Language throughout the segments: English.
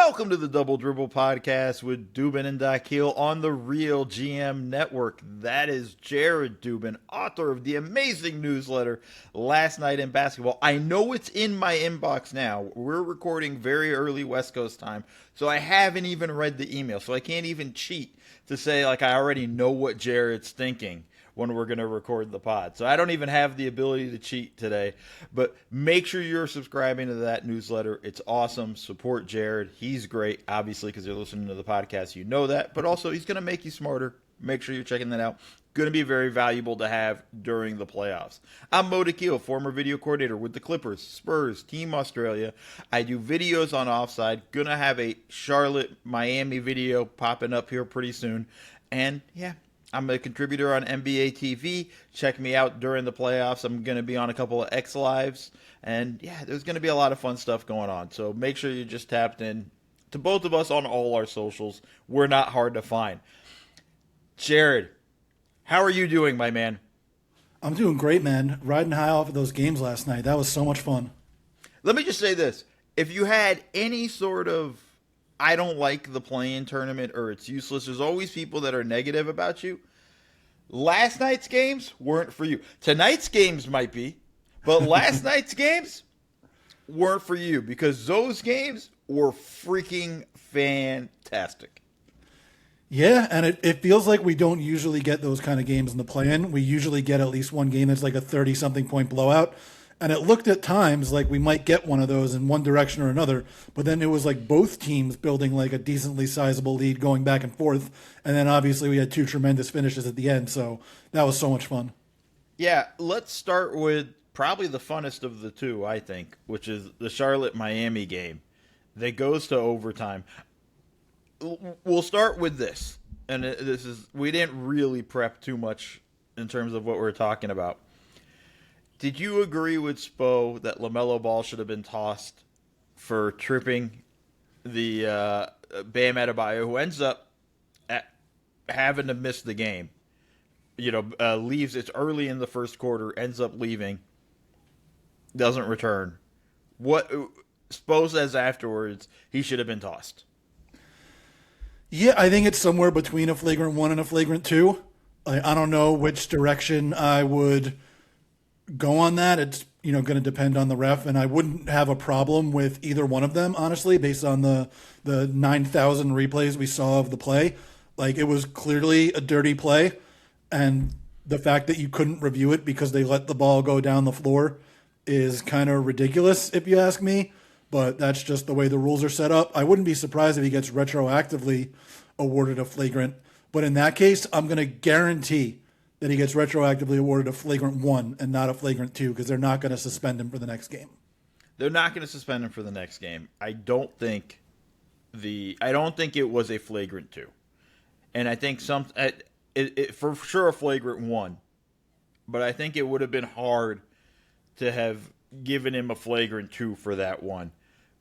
Welcome to the Double Dribble podcast with Dubin and Dakhil on the RealGM network. That is Jared Dubin, author of the amazing newsletter Last Night in Basketball. I know it's in my inbox now. We're recording very early West Coast time, so I haven't even read the email, so I can't even cheat to say like I already know what Jared's thinking when we're going to record the pod. So I don't even have the ability to cheat today. But make sure you're subscribing to that newsletter. It's awesome. Support Jared. He's great, obviously, because you're listening to the podcast. You know that. But also, he's going to make you smarter. Make sure you're checking that out. Going to be very valuable to have during the playoffs. I'm Mo Dakhil, former video coordinator with the Clippers, Spurs, Team Australia. I do videos on Offside. Going to have a Charlotte-Miami video popping up here pretty soon. And, yeah, I'm a contributor on NBA TV. Check me out during the playoffs. I'm going to be on a couple of X Lives. And, yeah, there's going to be a lot of fun stuff going on. So make sure you just tapped in to both of us on all our socials. We're not hard to find. Jared, how are you doing, my man? I'm doing great, man. Riding high off of those games last night. That was so much fun. Let me just say this. If you had any sort of I don't like the play-in tournament or it's useless, there's always people that are negative about you. Last night's games weren't for you. Tonight's games might be, but last night's games weren't for you because those games were freaking fantastic. Yeah, and it feels like we don't usually get those kind of games in the play-in. We usually get at least one game that's like a 30-something point blowout. And it looked at times like we might get one of those in one direction or another, but then it was like both teams building like a decently sizable lead going back and forth. And then obviously we had two tremendous finishes at the end, so that was so much fun. Yeah, let's start with probably the funnest of the two, I think, which is the Charlotte-Miami game that goes to overtime. We'll start with this, and we didn't really prep too much in terms of what we're talking about. Did you agree with Spo that LaMelo Ball should have been tossed for tripping the Bam Adebayo, who ends up having to miss the game? Leaves. It's early in the first quarter, ends up leaving, doesn't return. What Spo says afterwards, he should have been tossed. Yeah, I think it's somewhere between a flagrant 1 and a flagrant 2. I don't know which direction I would go on that. It's going to depend on the ref, and I wouldn't have a problem with either one of them, honestly, based on the 9,000 replays we saw of the play. Like, it was clearly a dirty play, and the fact that you couldn't review it because they let the ball go down the floor is kind of ridiculous, if you ask me, but that's just the way the rules are set up. I wouldn't be surprised if he gets retroactively awarded a flagrant, but in that case, I'm going to guarantee that he gets retroactively awarded a flagrant 1 and not a flagrant 2 because they're not going to suspend him for the next game. They're not going to suspend him for the next game. I don't think it was a flagrant 2. And I think for sure a flagrant 1. But I think it would have been hard to have given him a flagrant 2 for that one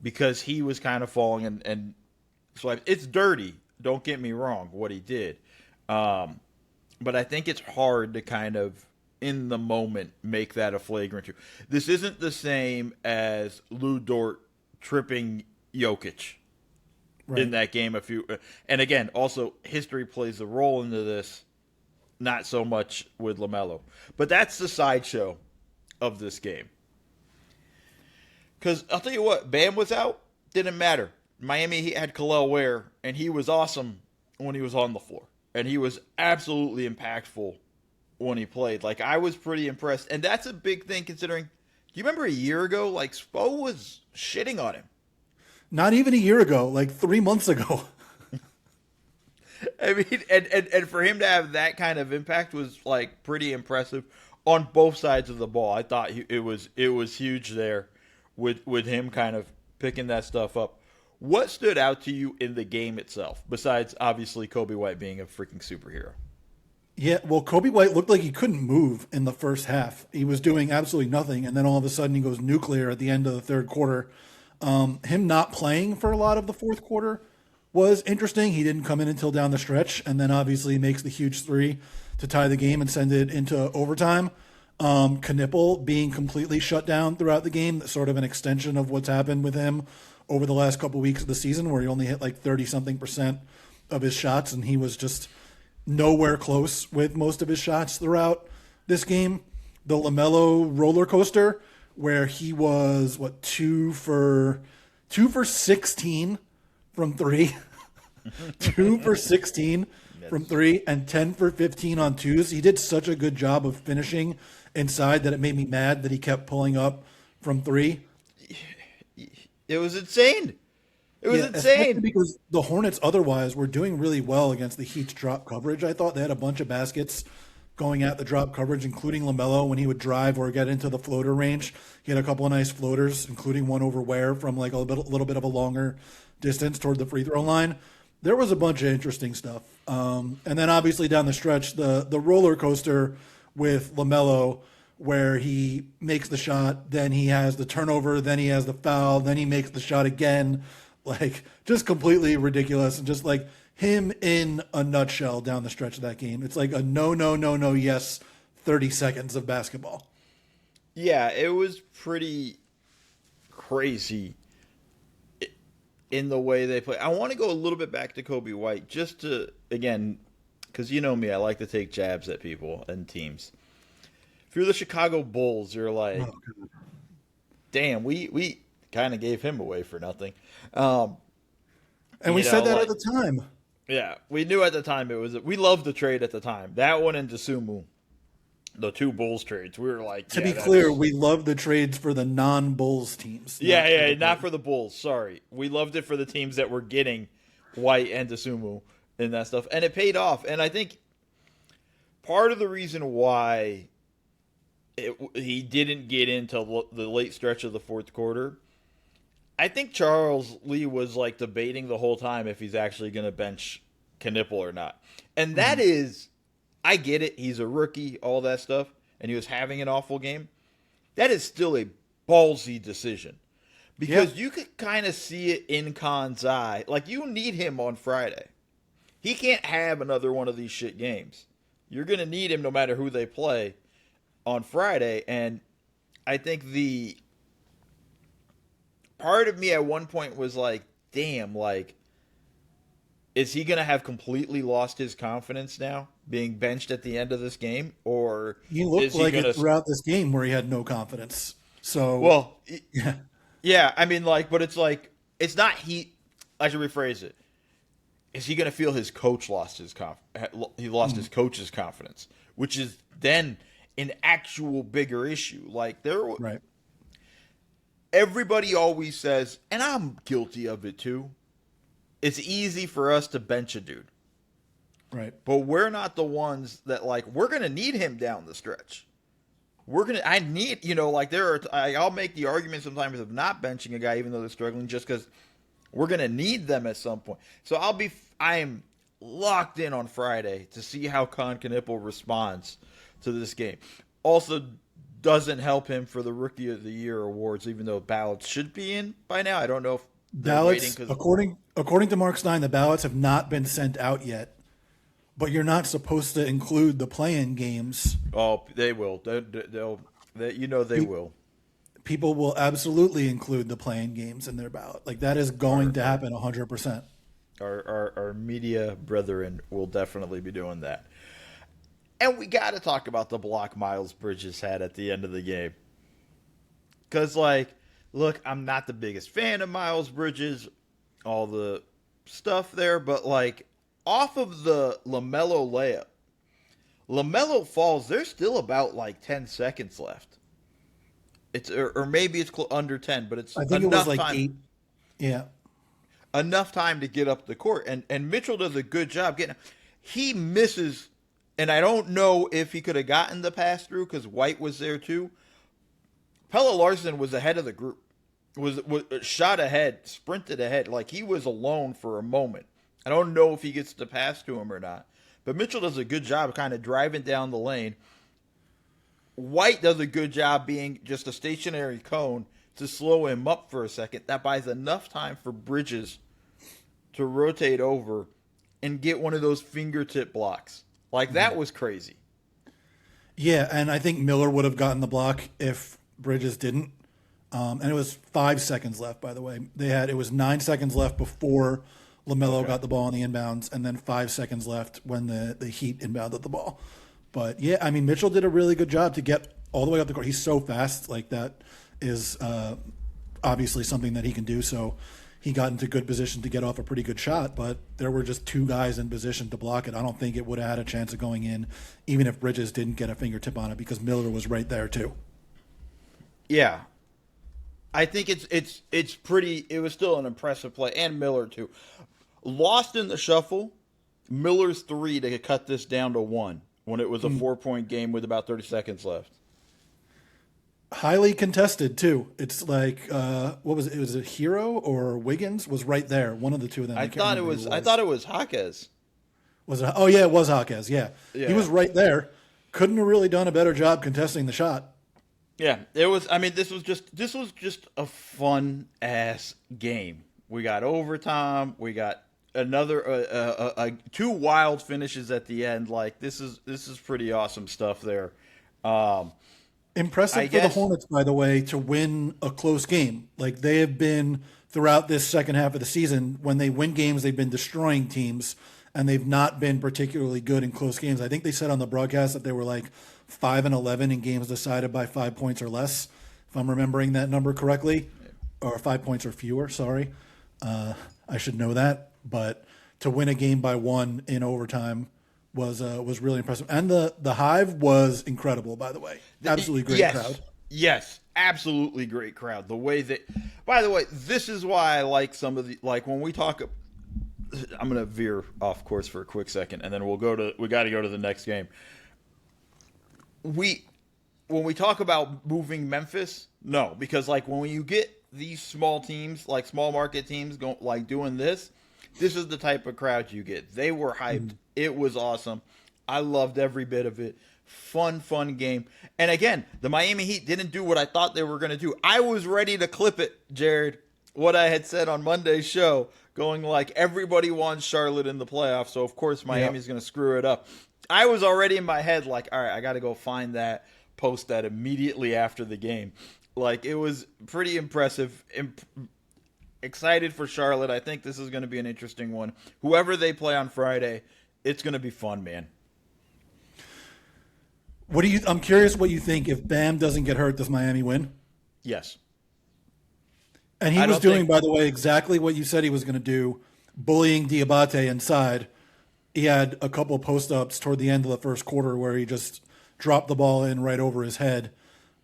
because he was kind of falling and so it's dirty. Don't get me wrong, what he did. But I think it's hard to kind of, in the moment, make that a flagrant 2. This isn't the same as Lou Dort tripping Jokic in that game. And again, also, history plays a role into this, not so much with LaMelo. But that's the sideshow of this game. Because I'll tell you what, Bam was out, didn't matter. Miami he had Khalil Ware, and he was awesome when he was on the floor. And he was absolutely impactful when he played. Like, I was pretty impressed. And that's a big thing considering, do you remember a year ago, like, Spo was shitting on him? Not even a year ago, like 3 months ago. I mean, and for him to have that kind of impact was, like, pretty impressive on both sides of the ball. I thought it was huge there with him kind of picking that stuff up. What stood out to you in the game itself, besides obviously Kobe White being a freaking superhero? Yeah, well, Kobe White looked like he couldn't move in the first half. He was doing absolutely nothing, and then all of a sudden he goes nuclear at the end of the third quarter. Him not playing for a lot of the fourth quarter was interesting. He didn't come in until down the stretch, and then obviously makes the huge three to tie the game and send it into overtime. Knipple being completely shut down throughout the game, sort of an extension of what's happened with him over the last couple weeks of the season, where he only hit like 30-something% of his shots, and he was just nowhere close with most of his shots throughout this game. The LaMelo roller coaster, where he was, 2 for 16 from three, 2 for 16 from three, and 10 for 15 on twos. He did such a good job of finishing inside that it made me mad that he kept pulling up from three. It was insane. It was insane. Because the Hornets otherwise were doing really well against the Heat's drop coverage. I thought they had a bunch of baskets going at the drop coverage, including LaMelo when he would drive or get into the floater range. He had a couple of nice floaters, including one over Ware from like a little bit of a longer distance toward the free throw line. There was a bunch of interesting stuff. And then obviously down the stretch, the roller coaster with LaMelo, where he makes the shot, then he has the turnover, then he has the foul, then he makes the shot again. Like, just completely ridiculous. And just like him in a nutshell down the stretch of that game. It's like a no, yes, 30 seconds of basketball. Yeah, it was pretty crazy in the way they play. I want to go a little bit back to Kobe White just to, again, because you know me, I like to take jabs at people and teams. If you're the Chicago Bulls, you're like, damn, we kind of gave him away for nothing. And we said that at the time. Yeah, we knew at the time we loved the trade at the time. That one and Dosunmu, the two Bulls trades. We were like, to be clear, we loved the trades for the non-Bulls teams. Not for the Bulls. Sorry, we loved it for the teams that were getting White and Dosunmu and that stuff, and it paid off. And I think part of the reason why he didn't get into the late stretch of the fourth quarter, I think Charles Lee was like debating the whole time if he's actually going to bench Knipple or not. And that is, I get it. He's a rookie, all that stuff, and he was having an awful game. That is still a ballsy decision because you could kind of see it in Khan's eye. Like, you need him on Friday. He can't have another one of these shit games. You're going to need him no matter who they play on Friday. And I think the part of me at one point was like, damn, like, is he going to have completely lost his confidence now being benched at the end of this game? Or he looked like it throughout this game where he had no confidence. So, well, yeah, I mean, like, but it's like, it's not I should rephrase it. Is he going to feel his coach lost his he lost his coach's confidence, which is then an actual bigger issue. Like, right. Everybody always says, and I'm guilty of it too, it's easy for us to bench a dude. Right. But we're not the ones that, like, we're going to need him down the stretch. I need, like, I'll make the argument sometimes of not benching a guy even though they're struggling just because we're going to need them at some point. So I am locked in on Friday to see how Khan Knipple responds to this game. Also, doesn't help him for the Rookie of the Year awards, even though ballots should be in by now. I don't know if ballots, according to Mark Stein, the ballots have not been sent out yet. But you're not supposed to include the play-in games. Oh, they will. They will. People will absolutely include the play-in games in their ballot. Like, that is going to happen 100%. Our media brethren will definitely be doing that. And we got to talk about the block Miles Bridges had at the end of the game. Because, like, look, I'm not the biggest fan of Miles Bridges, all the stuff there, but, like, off of the LaMelo layup, LaMelo falls, there's still about, like, 10 seconds left. Or maybe it's under 10, but it's I think enough it was like time. 8. Yeah. Enough time to get up the court. And Mitchell does a good job getting. He misses, and I don't know if he could have gotten the pass through because White was there too. Pelle Larsson was ahead of the group, was shot ahead, sprinted ahead, like he was alone for a moment. I don't know if he gets the pass to him or not, but Mitchell does a good job of kind of driving down the lane. White does a good job being just a stationary cone to slow him up for a second. That buys enough time for Bridges to rotate over and get one of those fingertip blocks. Like, that was crazy. Yeah, and I think Miller would have gotten the block if Bridges didn't. And it was 5 seconds left, by the way. It was 9 seconds left before LaMelo got the ball on the inbounds, and then 5 seconds left when the Heat inbounded the ball. But yeah, I mean, Mitchell did a really good job to get all the way up the court. He's so fast, like that is obviously something that he can do. So he got into good position to get off a pretty good shot, but there were just two guys in position to block it. I don't think it would have had a chance of going in, even if Bridges didn't get a fingertip on it, because Miller was right there too. Yeah, I think it's pretty. It was still an impressive play, and Miller too. Lost in the shuffle, Miller's three to cut this down to one when it was a 4-point game with about 30 seconds left. Highly contested too. It's like what was it? It was a Hero or Wiggins was right there. One of the two of them. I thought it was. I thought it was Jaquez. Was it? Oh yeah, it was Jaquez. Yeah, he was right there. Couldn't have really done a better job contesting the shot. Yeah, it was. I mean, this was just a fun ass game. We got overtime. We got another two wild finishes at the end. Like this is pretty awesome stuff there. Impressive for the Hornets, by the way, to win a close game. Like they have been throughout this second half of the season. When they win games, they've been destroying teams, and they've not been particularly good in close games. I think they said on the broadcast that they were like 5-11 in games decided by 5 points or less, if I'm remembering that number correctly, or 5 points or fewer. Sorry, I should know that. But to win a game by one in overtime was really impressive, and the Hive was incredible. By the way, absolutely great crowd. Yes, absolutely great crowd. The way that, by the way, this is why I like some of the when we talk. I'm going to veer off course for a quick second, and then we got to go to the next game. When we talk about moving Memphis, no, because when you get these small teams, like small market teams, doing this is the type of crowd you get. They were hyped. It was awesome. I loved every bit of it. Fun game. And again, the Miami Heat didn't do what I thought they were going to do. I was ready to clip it, Jared, what I had said on Monday's show, going everybody wants Charlotte in the playoffs, so of course Miami's going to screw it up. I was already in my head all right, I got to go find that, post that immediately after the game. It was pretty impressive. Excited for Charlotte. I think this is going to be an interesting one. Whoever they play on Friday, it's going to be fun, man. I'm curious what you think. If Bam doesn't get hurt, does Miami win? Yes. And he was doing, by the way, exactly what you said he was going to do, bullying Diabate inside. He had a couple of post-ups toward the end of the first quarter where he just dropped the ball in right over his head.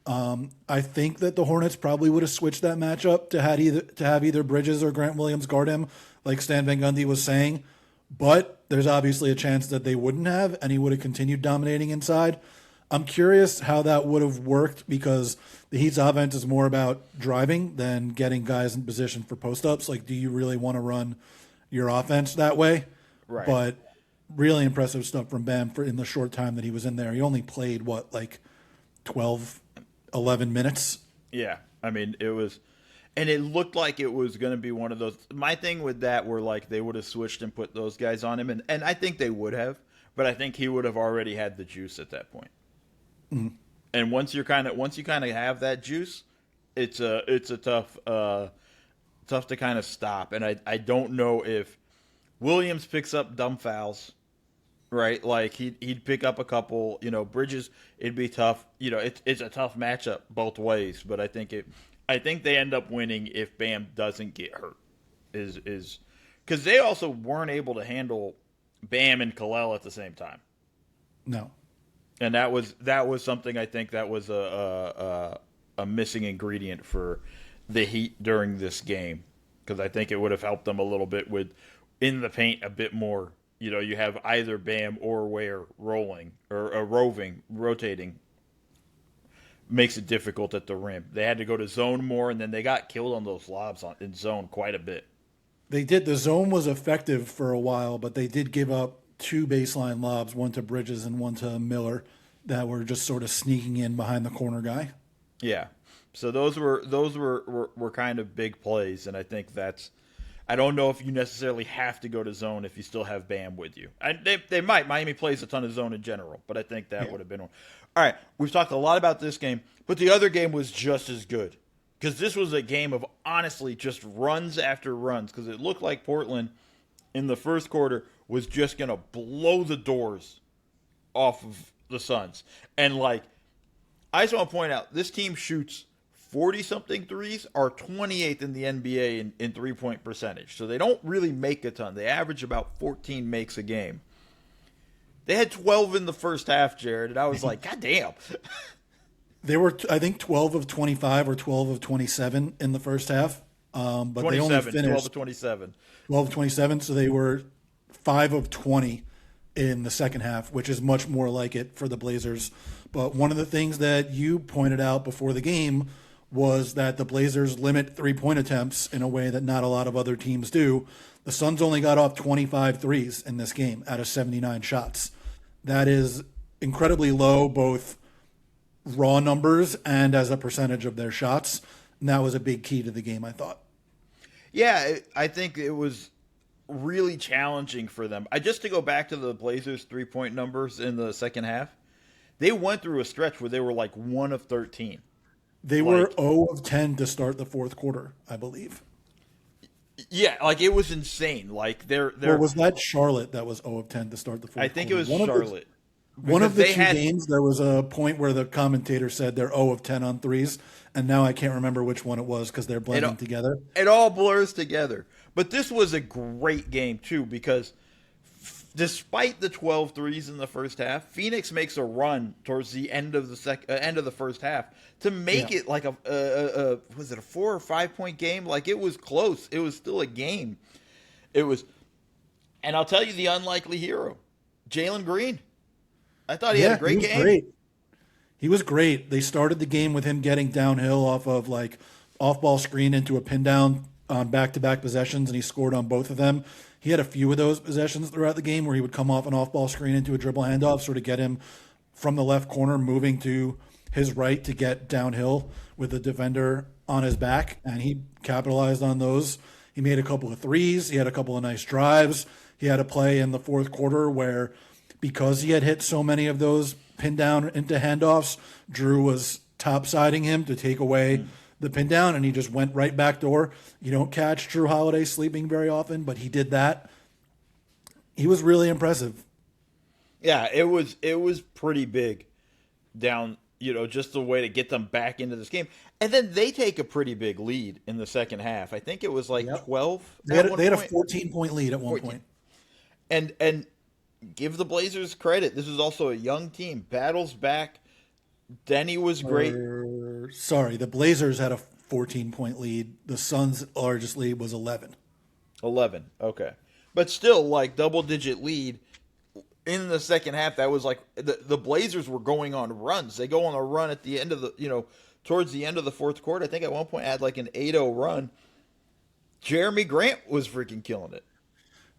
I think that the Hornets probably would have switched that matchup to have either Bridges or Grant Williams guard him, like Stan Van Gundy was saying. But there's obviously a chance that they wouldn't have, and he would have continued dominating inside. I'm curious how that would have worked, because the Heat's offense is more about driving than getting guys in position for post-ups. Do you really want to run your offense that way? Right. But really impressive stuff from Bam in the short time that he was in there. He only played, 12, 11 minutes? Yeah. I mean, it was – and it looked like it was going to be one of those – my thing with that were, they would have switched and put those guys on him, and I think they would have, but I think he would have already had the juice at that point. Mm-hmm. And once you kind of have that juice, it's a tough to kind of stop. And I don't know if Williams picks up dumb fouls, right? He'd pick up a couple. Bridges, it'd be tough. It's a tough matchup both ways. But I think they end up winning if Bam doesn't get hurt. Is because they also weren't able to handle Bam and Kalel at the same time. No. And that was something I think that was a missing ingredient for the Heat during this game, because I think it would have helped them a little bit with in the paint a bit more. You have either Bam or Ware rolling or rotating, makes it difficult at the rim. They had to go to zone more, and then they got killed on those lobs in zone quite a bit. They did. The zone was effective for a while, but they did give up 2 baseline lobs, one to Bridges and one to Miller, that were just sort of sneaking in behind the corner guy. Yeah. So those were kind of big plays, and I think that's I don't know if you necessarily have to go to zone if you still have Bam with you. And they might. Miami plays a ton of zone in general, but I think that would have been one. All right, we've talked a lot about this game, but the other game was just as good because this was a game of honestly just runs after runs because it looked like Portland in the first quarter was just going to blow the doors off of the Suns. And, like, I just want to point out, this team shoots 40-something threes, are 28th in the NBA in three-point percentage. So they don't really make a ton. They average about 14 makes a game. They had 12 in the first half, Jared, and I was like, God damn. They were, I think, 12 of 25 or 12 of 27 in the first half. But they only finished 12 of 27. 12 of 27, so they were 5 of 20 in the second half, which is much more like it for the Blazers. But one of the things that you pointed out before the game was that the Blazers limit three-point attempts in a way that not a lot of other teams do. The Suns only got off 25 threes in this game out of 79 shots. That is incredibly low, both raw numbers and as a percentage of their shots. And that was a big key to the game, I thought. Yeah, I think it was really challenging for them. Just to go back to the Blazers' three-point numbers in the second half, they went through a stretch where they were like 1 of 13. They were 0 of 10 to start the fourth quarter, I believe. Yeah, like it was insane. Like they're Or was that Charlotte that was 0 of 10 to start the fourth quarter? I think it was Charlotte. One of the two games, there was a point where the commentator said they're 0 of 10 on threes, and now I can't remember which one it was because they're blending together. It all blurs together. But this was a great game, too, because despite the 12 threes in the first half, Phoenix makes a run towards the end of the end of the first half to make it like was it a 4 or 5 point game? Like it was close. It was still a game. It was, and I'll tell you the unlikely hero, Jalen Green. I thought he had a great game. Great. He was great. They started the game with him getting downhill off of like off-ball screen into a pin down on back-to-back possessions, and he scored on both of them. He had a few of those possessions throughout the game where he would come off an off-ball screen into a dribble handoff, sort of get him from the left corner, moving to his right to get downhill with the defender on his back, and he capitalized on those. He made a couple of threes. He had a couple of nice drives. He had a play in the fourth quarter where, because he had hit so many of those pin down into handoffs, Drew was topsiding him to take away the pin down, and he just went right back door. You don't catch Drew Holiday sleeping very often, but he did that. He was really impressive. Yeah, it was pretty big down, just the way to get them back into this game. And then they take a pretty big lead in the second half. I think it was like 12. They had a 14-point lead at one point. And give the Blazers credit. This is also a young team. Battles back. Denny was great. The Blazers had a 14-point lead. The Suns' largest lead was 11. 11, okay. But still, like, double-digit lead in the second half. That was like the Blazers were going on runs. They go on a run at the end of towards the end of the fourth quarter. I think at one point had like an 8-0 run. Jeremy Grant was freaking killing it.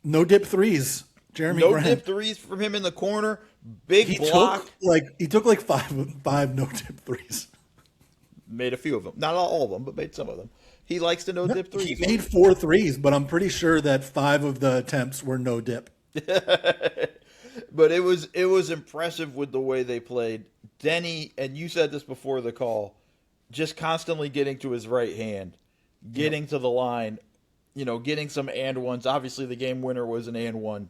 No dip threes. Jeremy Grant. No dip threes from him in the corner. Big block. He took like five no dip threes. Made a few of them. Not all of them, but made some of them. He likes to no dip threes. He made 4 threes, but I'm pretty sure that 5 of the attempts were no dip. But it was impressive with the way they played. Denny, and you said this before the call, just constantly getting to his right hand, getting to the line, getting some and ones. Obviously, the game winner was an and one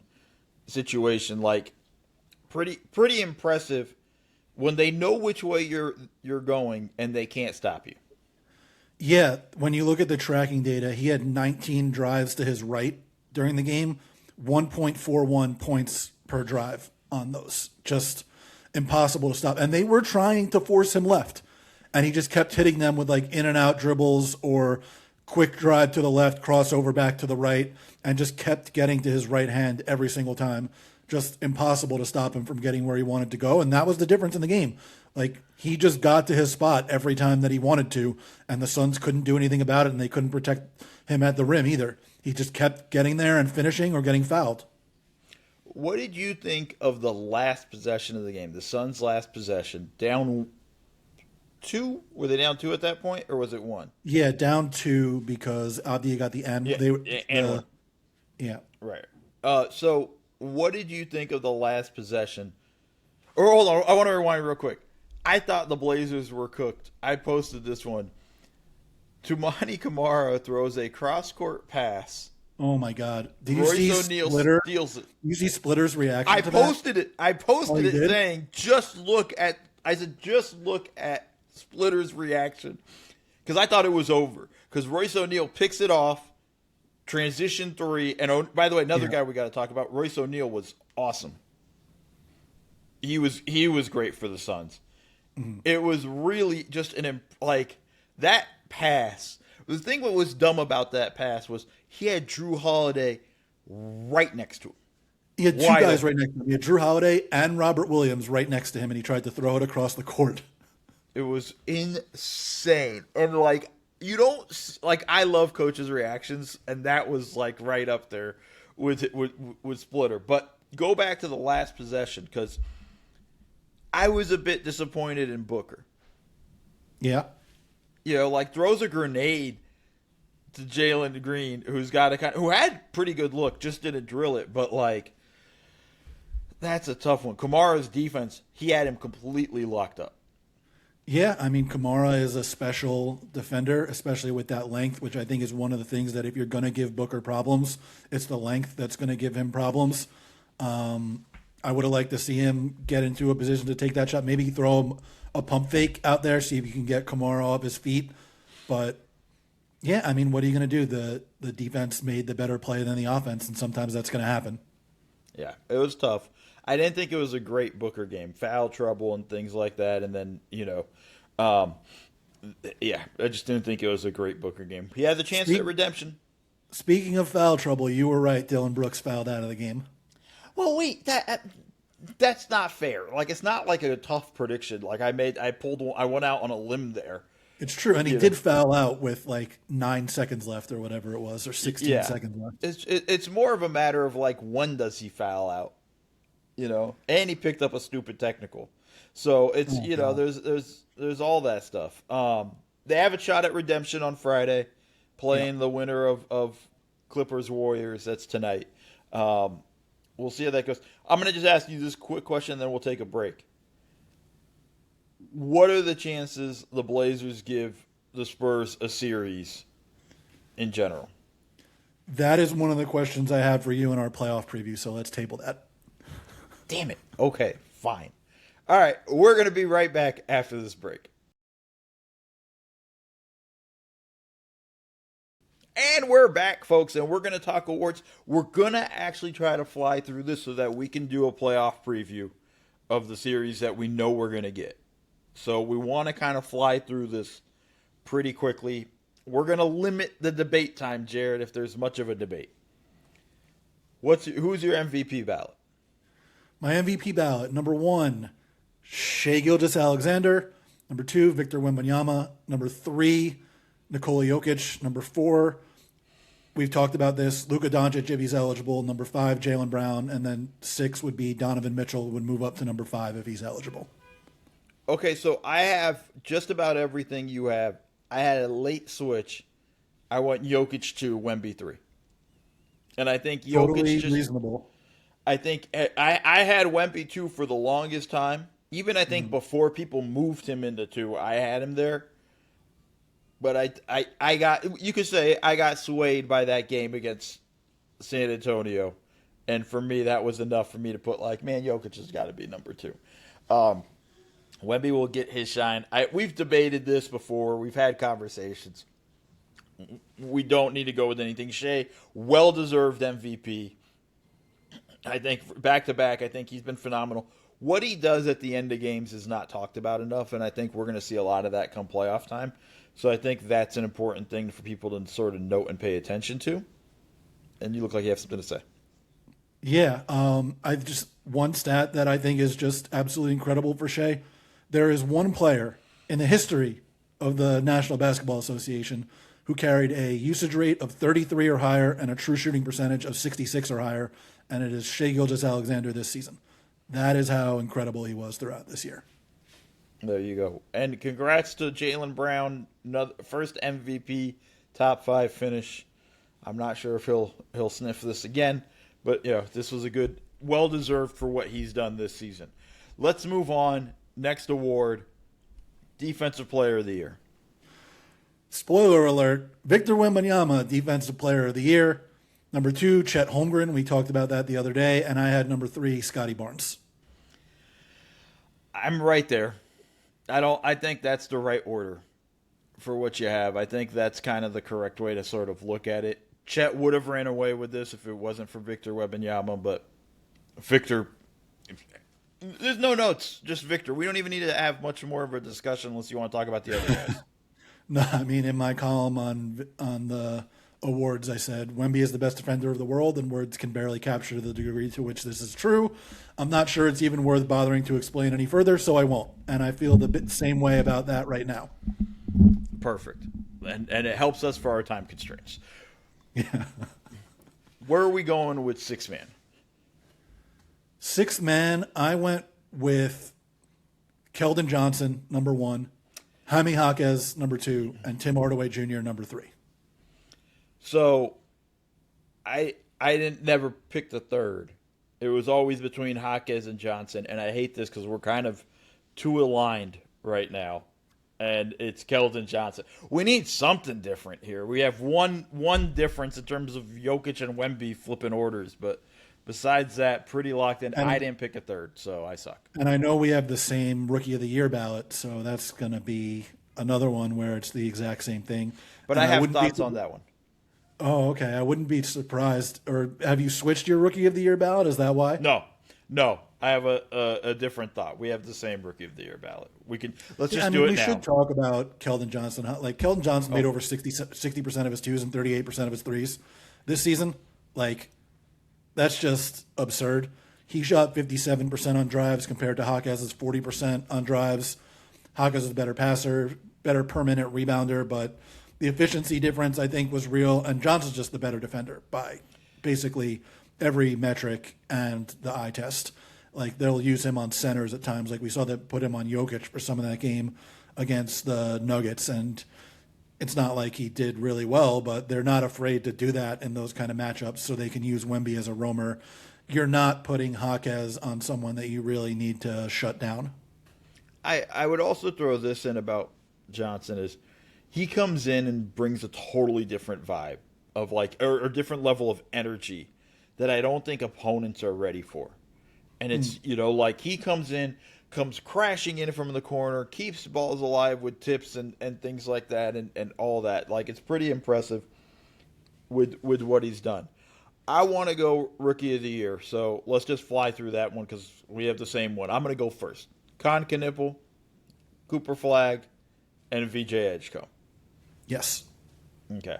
situation. Like, pretty impressive when they know which way you're going and they can't stop you. Yeah, when you look at the tracking data, he had 19 drives to his right during the game, 1.41 points per drive on those. Just impossible to stop. And they were trying to force him left, and he just kept hitting them with like in and out dribbles or quick drive to the left, crossover back to the right, and just kept getting to his right hand every single time. Just impossible to stop him from getting where he wanted to go. And that was the difference in the game. Like, he just got to his spot every time that he wanted to, and the Suns couldn't do anything about it, and they couldn't protect him at the rim either. He just kept getting there and finishing or getting fouled. What did you think of the last possession of the game? The Suns' last possession, down 2? Were they down 2 at that point, or was it 1? Yeah, down 2 because Abdi got the end. Yeah, They were and 1. yeah. Right. So what did you think of the last possession? Or hold on, I want to rewind real quick. I thought the Blazers were cooked. I posted this one. Tumani Kamara throws a cross-court pass. Oh my God! Did you Royce see O'Neal Splitter? steals it. You see Splitter's reaction I to posted that? it. I posted you it did? saying, just look at Splitter's reaction. Because I thought it was over. Because Royce O'Neal picks it off, transition 3, and by the way, another guy we got to talk about, Royce O'Neal was awesome. He was great for the Suns. Mm-hmm. It was really just that pass. The thing that was dumb about that pass was he had Drew Holiday right next to him. He had two guys right next to him. He had Drew Holiday and Robert Williams right next to him, and he tried to throw it across the court. It was insane. And you don't I love coaches' reactions, and that was right up there with Splitter. But go back to the last possession, because I was a bit disappointed in Booker. Yeah. Throws a grenade to Jalen Green, who had pretty good look, just didn't drill it. But that's a tough one. Kamara's defense, he had him completely locked up. Yeah, I mean, Kamara is a special defender, especially with that length, which I think is one of the things that if you're going to give Booker problems, it's the length that's going to give him problems. I would have liked to see him get into a position to take that shot. Maybe throw him a pump fake out there, see if you can get Kamara off his feet. But, yeah, I mean, what are you going to do? The defense made the better play than the offense, and sometimes that's going to happen. Yeah, it was tough. I didn't think it was a great Booker game. Foul trouble and things like that. And then, I just didn't think it was a great Booker game. He had the chance at redemption. Speaking of foul trouble, you were right. Dylan Brooks fouled out of the game. Well, wait, that's not fair. It's not a tough prediction. I went out on a limb there. It's true, and he did foul out with 9 seconds left or whatever it was, or 16 seconds left. It's more of a matter of when does he foul out, and he picked up a stupid technical. So it's there's all that stuff. They have a shot at redemption on Friday, playing the winner of Clippers Warriors. That's tonight. We'll see how that goes. I'm going to just ask you this quick question, and then we'll take a break. What are the chances the Blazers give the Spurs a series in general? That is one of the questions I had for you in our playoff preview, so let's table that. Damn it. Okay, fine. All right, we're going to be right back after this break. And we're back, folks, and we're going to talk awards. We're going to actually try to fly through this so that we can do a playoff preview of the series that we know we're going to get. So we want to kind of fly through this pretty quickly. We're going to limit the debate time, Jared, if there's much of a debate. Who's your MVP ballot? My MVP ballot, number 1, Shai Gilgeous-Alexander. Number 2, Victor Wembanyama. Number 3, Nikola Jokic. Number 4, we've talked about this, Luka Doncic if he's eligible. Number 5, Jaylen Brown. And then 6 would be Donovan Mitchell, would move up to number 5 if he's eligible. Okay, so I have just about everything you have. I had a late switch. I went Jokic 2, Wemby 3. And I think Jokic totally reasonable. I think I had Wemby 2 for the longest time. Even I think before people moved him into 2, I had him there. But I got, you could say I got swayed by that game against San Antonio. And for me, that was enough for me to put Jokic has got to be number 2. Wemby will get his shine. We've debated this before. We've had conversations. We don't need to go with anything. Shai, well-deserved MVP. I think back-to-back, I think he's been phenomenal. What he does at the end of games is not talked about enough, and I think we're going to see a lot of that come playoff time. So I think that's an important thing for people to sort of note and pay attention to. And you look like you have something to say. Yeah, one stat that I think is just absolutely incredible for Shai. There is one player in the history of the National Basketball Association who carried a usage rate of 33 or higher and a true shooting percentage of 66 or higher, and it is Shai Gilgeous-Alexander this season. That is how incredible he was throughout this year. There you go. And congrats to Jaylen Brown, another, first MVP, top 5 finish. I'm not sure if he'll sniff this again, but this was a good, well deserved for what he's done this season. Let's move on. Next award, Defensive Player of the Year. Spoiler alert, Victor Wembanyama, Defensive Player of the Year. Number 2, Chet Holmgren. We talked about that the other day. And I had number 3, Scotty Barnes. I'm right there. I think that's the right order for what you have. I think that's kind of the correct way to sort of look at it. Chet would have ran away with this if it wasn't for Victor Wembanyama, but Victor, there's no notes, just Victor. We don't even need to have much more of a discussion unless you want to talk about the other guys. No, I mean, in my column on the awards, I said Wemby is the best defender of the world, and words can barely capture the degree to which this is true. I'm not sure it's even worth bothering to explain any further, so I won't. And I feel the same way about that right now. Perfect. And it helps us for our time constraints. Yeah. Where are we going with sixth man? Sixth man, I went with Keldon Johnson, number 1, Jaime Jaquez, number 2, and Tim Hardaway Jr., number 3. So I didn't never pick the third. It was always between Jaquez and Johnson, and I hate this because we're kind of too aligned right now. And it's Keldon Johnson. We need something different here. We have one difference in terms of Jokic and Wemby flipping orders, but besides that, pretty locked in. I didn't pick a third, so I suck. And I know we have the same Rookie of the Year ballot, so that's going to be another one where it's the exact same thing. But and I have thoughts on that one. Oh, okay. I wouldn't be surprised. Or have you switched your Rookie of the Year ballot? Is that why? No. I have a different thought. We have the same Rookie of the Year ballot. Let's just do it now. We should talk about Keldon Johnson. Like, Keldon Johnson made over 60% of his twos and 38% of his threes this season. Like, that's just absurd. He shot 57% on drives compared to Jaquez's 40% on drives. Jaquez is a better passer, better per minute rebounder, but the efficiency difference, I think, was real. And Johnson's just the better defender by basically every metric and the eye test. Like, they'll use him on centers at times. Like, we saw that put him on Jokic for some of that game against the Nuggets. And it's not like he did really well, but they're not afraid to do that in those kind of matchups so they can use Wemby as a roamer. You're not putting Jaquez on someone that you really need to shut down. I would also throw this in about Johnson is he comes in and brings a totally different vibe of or different level of energy that I don't think opponents are ready for. And it's, he comes crashing in from the corner, keeps balls alive with tips and things like that and all that. Like, it's pretty impressive with what he's done. I want to go Rookie of the Year, so let's just fly through that one because we have the same one. I'm going to go first. Con Knipple, Cooper Flag, and VJ Edgecombe. Yes. Okay.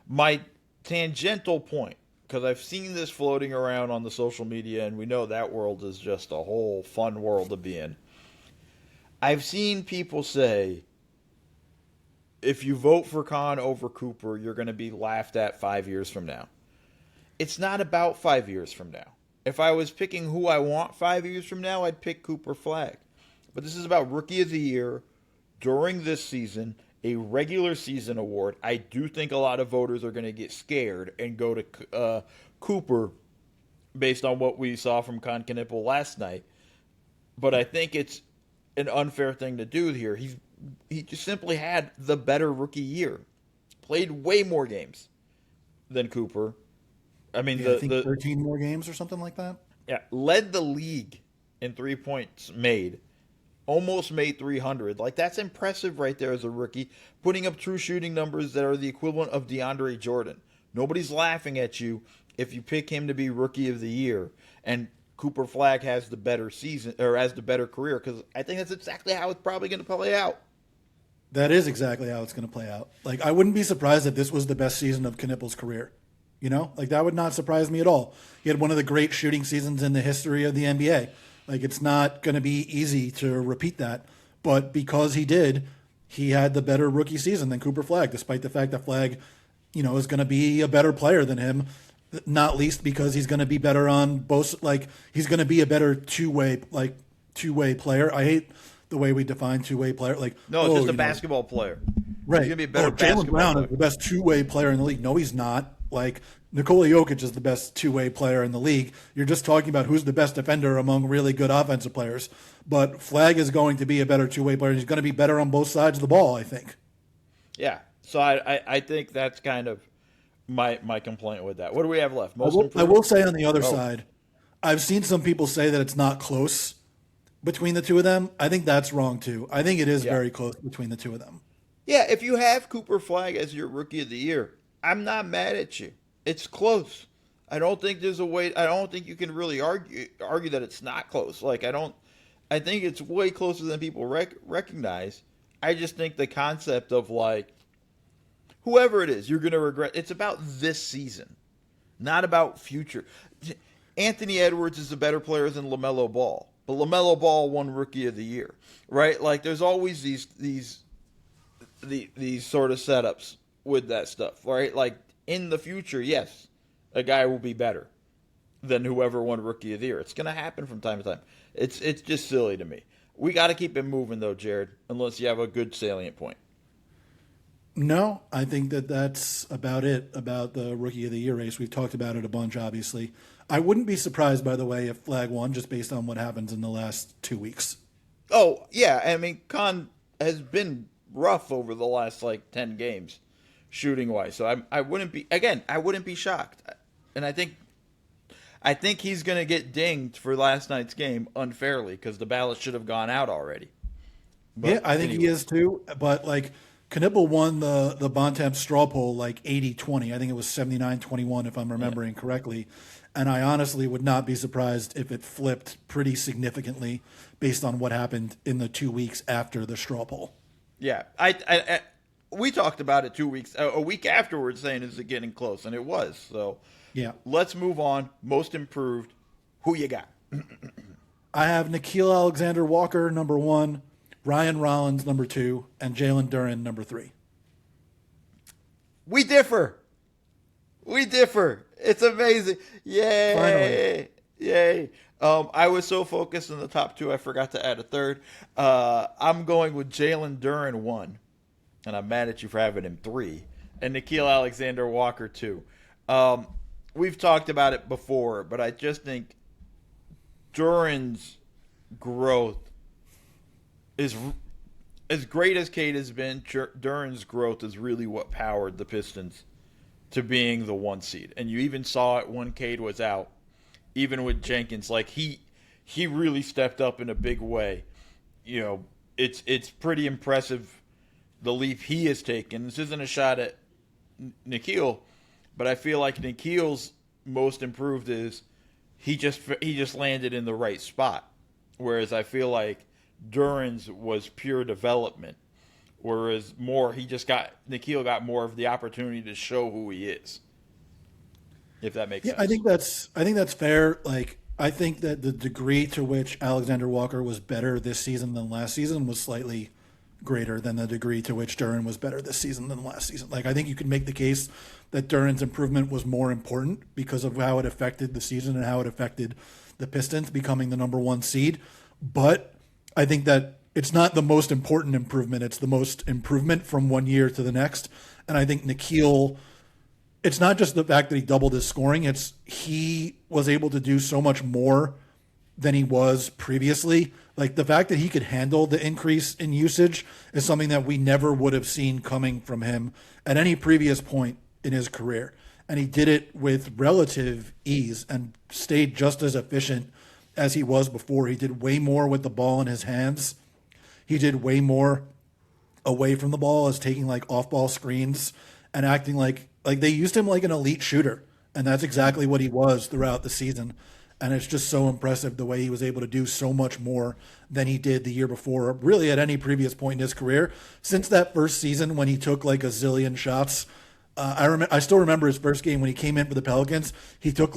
My tangential point, because I've seen this floating around on the social media, and we know that world is just a whole fun world to be in. I've seen people say, if you vote for Con over Cooper, you're going to be laughed at 5 years from now. It's not about 5 years from now. If I was picking who I want 5 years from now, I'd pick Cooper Flag. But this is about Rookie of the Year during this season, a regular season award. I do think a lot of voters are going to get scared and go to Cooper based on what we saw from Con Knipple last night. But I think it's an unfair thing to do here. He just simply had the better rookie year. Played way more games than Cooper. I mean, I think 13 more games or something like that. Yeah, led the league in 3 points made. Almost made 300. Like, that's impressive right there as a rookie. Putting up true shooting numbers that are the equivalent of DeAndre Jordan. Nobody's laughing at you if you pick him to be Rookie of the Year. And Cooper Flag has the better season, or has the better career, because I think that's exactly how it's probably going to play out. That is exactly how it's going to play out. Like, I wouldn't be surprised if this was the best season of Knipple's career. Like, that would not surprise me at all. He had one of the great shooting seasons in the history of the NBA. Like, it's not going to be easy to repeat that. But because he did, he had the better rookie season than Cooper Flag, despite the fact that Flag, is going to be a better player than him, not least because he's going to be better on both. Like, he's going to be a better two-way player. I hate the way we define two-way player. Like, No, it's just a basketball player. Right. He's going to be a better Jaylen basketball Brown player. is the best two-way player in the league. No, he's not. Like, Nikola Jokic is the best two-way player in the league. You're just talking about who's the best defender among really good offensive players. But Flag is going to be a better two-way player. He's going to be better on both sides of the ball, I think. Yeah. So I think that's kind of my complaint with that. What do we have left? I will say on the other side, I've seen some people say that it's not close between the two of them. I think that's wrong, too. I think it is very close between the two of them. Yeah, if you have Cooper Flag as your Rookie of the Year, I'm not mad at you. It's close. I don't think there's a way. I don't think you can really argue that it's not close. Like I think it's way closer than people recognize. I just think the concept of like whoever it is, you're going to regret. It's about this season, not about future. Anthony Edwards is a better player than LaMelo Ball, but LaMelo Ball won Rookie of the Year, right? Like there's always these sort of setups with that stuff, right? Like in the future, yes, a guy will be better than whoever won Rookie of the Year. It's going to happen from time to time. It's just silly to me. We got to keep it moving though, Jared, unless you have a good salient point. No, I think that's about it about the Rookie of the Year race. We've talked about it a bunch, obviously. I wouldn't be surprised, by the way, if Flag won just based on what happens in the last 2 weeks. Oh, yeah. I mean, Khan has been rough over the last, 10 games, shooting-wise. So I wouldn't be shocked. And I think he's going to get dinged for last night's game unfairly because the ballot should have gone out already. But yeah, I think he is too. But, Knipple won the Bontemps straw poll 80-20. I think it was 79-21 if I'm remembering correctly. And I honestly would not be surprised if it flipped pretty significantly based on what happened in the 2 weeks after the straw poll. Yeah, we talked about it a week afterwards saying, is it getting close? And it was. So yeah, let's move on. Most improved. Who you got? I have Nickeil Alexander-Walker, number 1. Ryan Rollins, number 2, and Jalen Duren, number 3. We differ. It's amazing. Yay. Finally. Yay. I was so focused on the top 2, I forgot to add a third. I'm going with Jalen Duren 1, and I'm mad at you for having him 3, and Nickeil Alexander-Walker 2. We've talked about it before, but I just think Duren's growth is as great as Cade has been. Duren's growth is really what powered the Pistons to being the 1 seed. And you even saw it when Cade was out, even with Jenkins. He really stepped up in a big way. You know, it's pretty impressive the leap he has taken. This isn't a shot at Nickeil, but I feel like Nickeil's most improved is he just landed in the right spot. Whereas I feel like Duren's was pure development, whereas Nickeil got more of the opportunity to show who he is. If that makes sense. I think that's fair. I think that the degree to which Alexander Walker was better this season than last season was slightly greater than the degree to which Duren was better this season than last season. I think you could make the case that Duren's improvement was more important because of how it affected the season and how it affected the Pistons becoming the number 1 seed. But I think that it's not the most important improvement. It's the most improvement from 1 year to the next. And I think Nickeil, it's not just the fact that he doubled his scoring. It's he was able to do so much more than he was previously. The fact that he could handle the increase in usage is something that we never would have seen coming from him at any previous point in his career. And he did it with relative ease and stayed just as efficient as he was before. He did way more with the ball in his hands. He did way more away from the ball, as taking off-ball screens and acting like they used him like an elite shooter. And that's exactly what he was throughout the season. And it's just so impressive the way he was able to do so much more than he did the year before, really at any previous point in his career. Since that first season when he took a zillion shots, I still remember his first game when he came in for the Pelicans. He took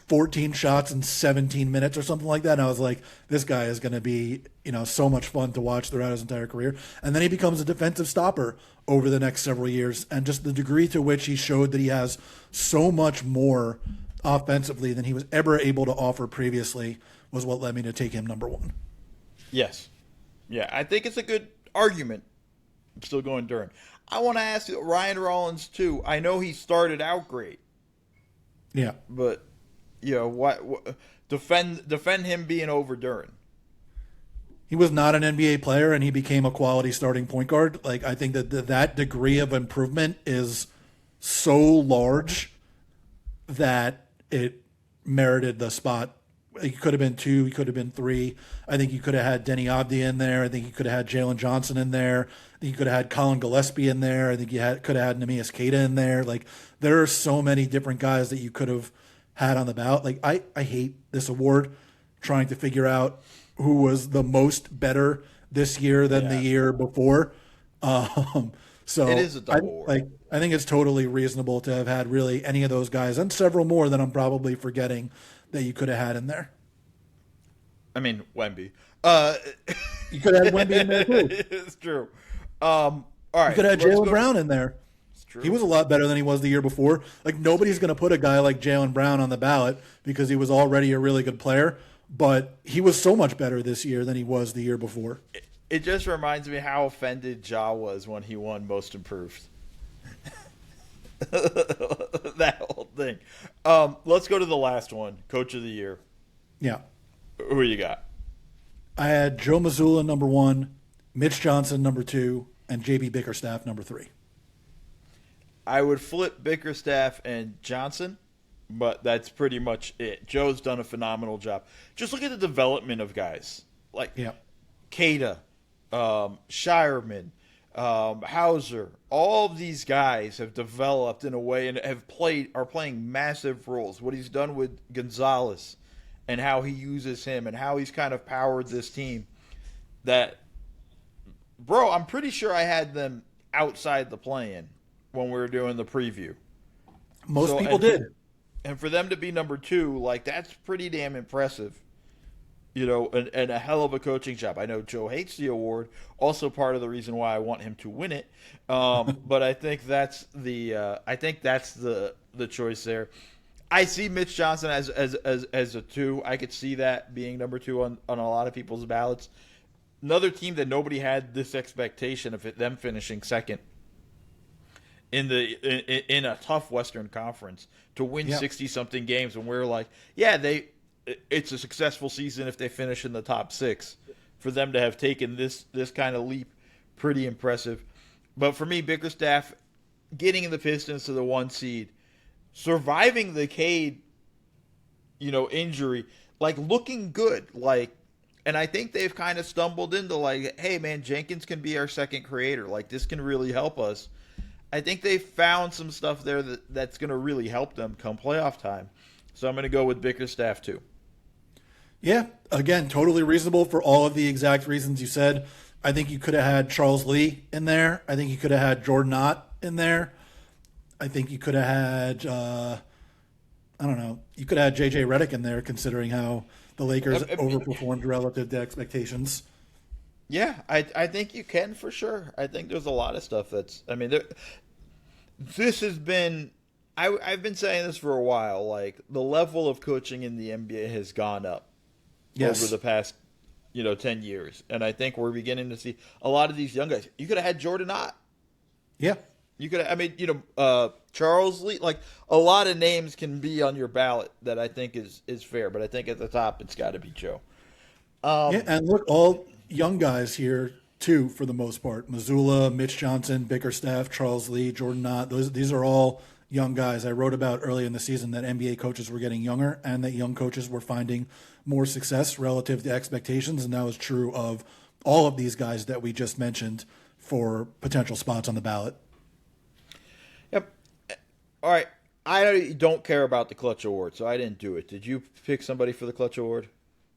14 shots in 17 minutes or something like that. And I was like, this guy is going to be, so much fun to watch throughout his entire career. And then he becomes a defensive stopper over the next several years. And just the degree to which he showed that he has so much more offensively than he was ever able to offer previously was what led me to take him number 1. Yes. Yeah, I think it's a good argument. I'm still going Duren. I want to ask you, Ryan Rollins too. I know he started out great, Yeah. but what defend him being over Duren. He was not an NBA player, and he became a quality starting point guard. Like, I think that degree of improvement is so large that it merited the spot. He could have been 2, he could have been 3. I think you could have had Denny Abdi in there. I think you could have had Jalen Johnson in there. I think you could have had Colin Gillespie in there. I think you could have had Neemias Queta in there. Like, there are so many different guys that you could have had on the ballot. Like, I hate this award, trying to figure out who was the most better this year than the year before. So it is a double award. I think it's totally reasonable to have had really any of those guys and several more that I'm probably forgetting that you could have had in there. I mean, Wemby. You could have had Wemby in there too. It's true. All right. You could have had Jaylen Brown in there. It's true. He was a lot better than he was the year before. Like, nobody's going to put a guy like Jaylen Brown on the ballot because he was already a really good player. But he was so much better this year than he was the year before. It just reminds me how offended Ja was when he won Most Improved. That whole thing. Let's go to the last one, Coach of the Year. Yeah. Who you got? I had Joe Mazzulla number 1, Mitch Johnson number 2, and JB Bickerstaff number 3. I would flip Bickerstaff and Johnson, but that's pretty much it. Joe's done a phenomenal job. Just look at the development of guys like Queta, Shireman, Hauser. All of these guys have developed in a way and are playing massive roles. What he's done with Gonzalez and how he uses him and how he's kind of powered this team. That, bro, I'm pretty sure I had them outside the play-in when we were doing the preview. Most people did. And for them to be number 2, like, that's pretty damn impressive. And a hell of a coaching job. I know Joe hates the award. Also part of the reason why I want him to win it. But I think that's the choice there. I see Mitch Johnson as a 2. I could see that being number 2 on a lot of people's ballots. Another team that nobody had this expectation of them finishing second in a tough Western Conference to win 60-something games, and we're like, it's a successful season if they finish in the top 6. For them to have taken this kind of leap, pretty impressive. But for me, Bickerstaff getting the Pistons to the 1 seed, surviving the Cade, injury, like looking good, like. And I think they've kind of stumbled into like, hey man, Jenkins can be our second creator. Like, this can really help us. I think they found some stuff there that's going to really help them come playoff time. So I'm going to go with Bickerstaff too. Yeah, again, totally reasonable for all of the exact reasons you said. I think you could have had Charles Lee in there. I think you could have had Jordan Ott in there. I think you could have had, you could have had JJ Redick in there considering how the Lakers overperformed relative to expectations. Yeah, I think you can for sure. I think there's a lot of stuff this has been, I've been saying this for a while, like the level of coaching in the NBA has gone up over the past, 10 years. And I think we're beginning to see a lot of these young guys. You could have had Jordan Ott. Yeah. You could Charles Lee, like a lot of names can be on your ballot that I think is fair, but I think at the top it's got to be Joe. And look, all young guys here too, for the most part. Mazzulla, Mitch Johnson, Bickerstaff, Charles Lee, Jordan Ott. These are all young guys. I wrote about early in the season that NBA coaches were getting younger and that young coaches were finding more success relative to expectations, and that was true of all of these guys that we just mentioned for potential spots on the ballot. Yep. All right. I don't care about the Clutch Award, so I didn't do it. Did you pick somebody for the Clutch Award?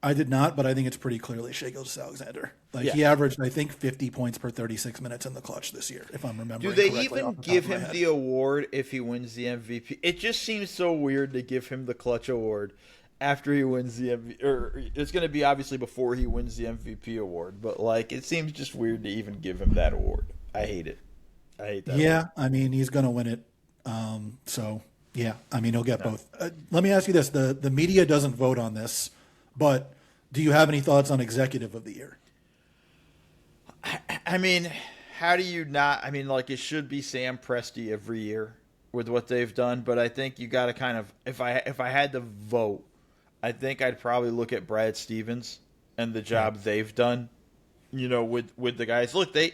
I did not, but I think it's pretty clearly Shai Gilgeous-Alexander. He averaged, I think, 50 points per 36 minutes in the clutch this year, if I'm remembering correctly. Do they even give him the award if he wins the MVP? It just seems so weird to give him the Clutch Award after he wins the MVP. Or it's going to be obviously before he wins the MVP award, but it seems just weird to even give him that award. I hate it. I hate that. Yeah, award. I mean, he's going to win it. He'll get both. Let me ask you this. The media doesn't vote on this, but do you have any thoughts on Executive of the Year? I mean, how do you not? I mean, like it should be Sam Presti every year with what they've done, but I think you got to kind of if I had to vote, I think I'd probably look at Brad Stevens and the job they've done. With the guys. Look, they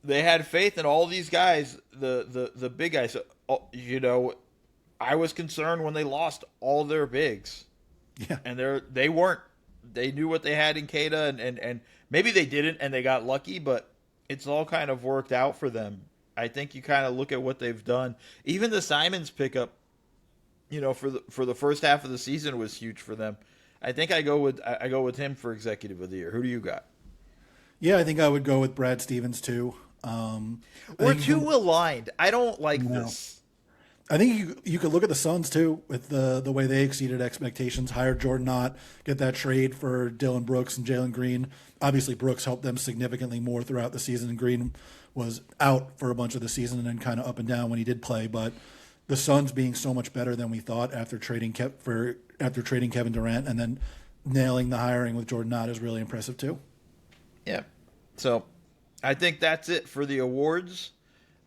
had faith in all these guys, the big guys. I was concerned when they lost all their bigs. Yeah. And they weren't. They knew what they had in Keita, and maybe they didn't, and they got lucky, but it's all kind of worked out for them. I think you kind of look at what they've done. Even the Simons pickup, for the first half of the season was huge for them. I think I go with him for executive of the year. Who do you got? Yeah, I think I would go with Brad Stevens too. We're too aligned. I don't like this. I think you could look at the Suns too with the way they exceeded expectations. Hired Jordan Knott, get that trade for Dylan Brooks and Jalen Green. Obviously, Brooks helped them significantly more throughout the season, and Green was out for a bunch of the season and then kind of up and down when he did play. But the Suns being so much better than we thought after trading Kevin Durant and then nailing the hiring with Jordan Knott is really impressive too. Yeah. So I think that's it for the awards.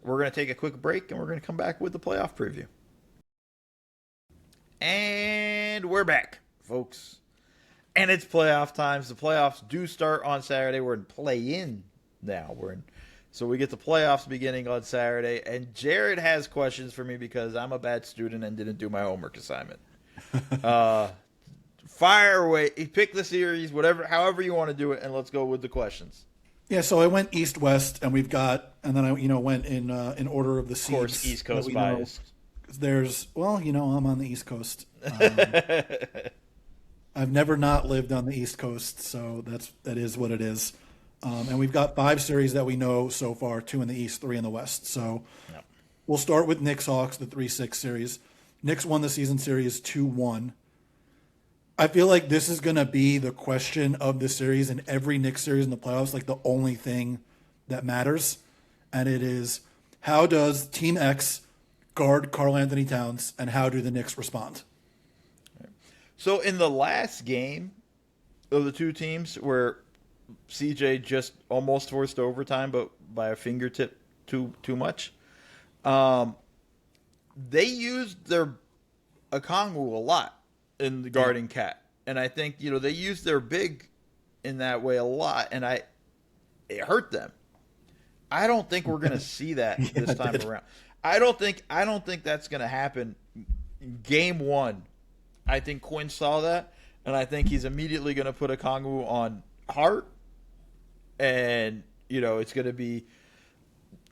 We're going to take a quick break, and we're going to come back with the playoff preview. And we're back, folks. And it's playoff times. The playoffs do start on Saturday. We're in play-in now. So we get the playoffs beginning on Saturday. And Jared has questions for me because I'm a bad student and didn't do my homework assignment. Fire away. Pick the series, however you want to do it, and let's go with the questions. Yeah, so I went East-West, and then I went in order of the seeds. Of course, East Coast bias. I'm on the East Coast. I've never not lived on the East Coast, so that is what it is. And we've got 5 series that we know so far, 2 in the East, 3 in the West. So We'll start with Knicks-Hawks, the 3-6 series. Knicks won the season series 2-1. I feel like this is going to be the question of the series in every Knicks series in the playoffs, like the only thing that matters. And it is, how does Team X guard Karl Anthony Towns, and how do the Knicks respond? So in the last game of the two teams where CJ just almost forced overtime, but by a fingertip too much, they used their Okongwu a lot in the guarding Cat. And I think, they used their big in that way a lot, and it hurt them. I don't think we're going to see that this time around. I don't think that's going to happen. Game 1, I think Quinn saw that, and I think he's immediately going to put Okongwu on Hart, and it's going to be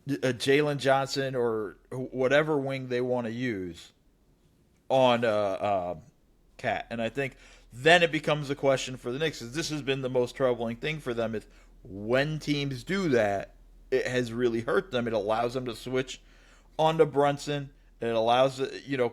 a Jalen Johnson or whatever wing they want to use on Cat. And I think then it becomes a question for the Knicks, because this has been the most troubling thing for them, is when teams do that, it has really hurt them. It allows them to switch onto Brunson. It allows,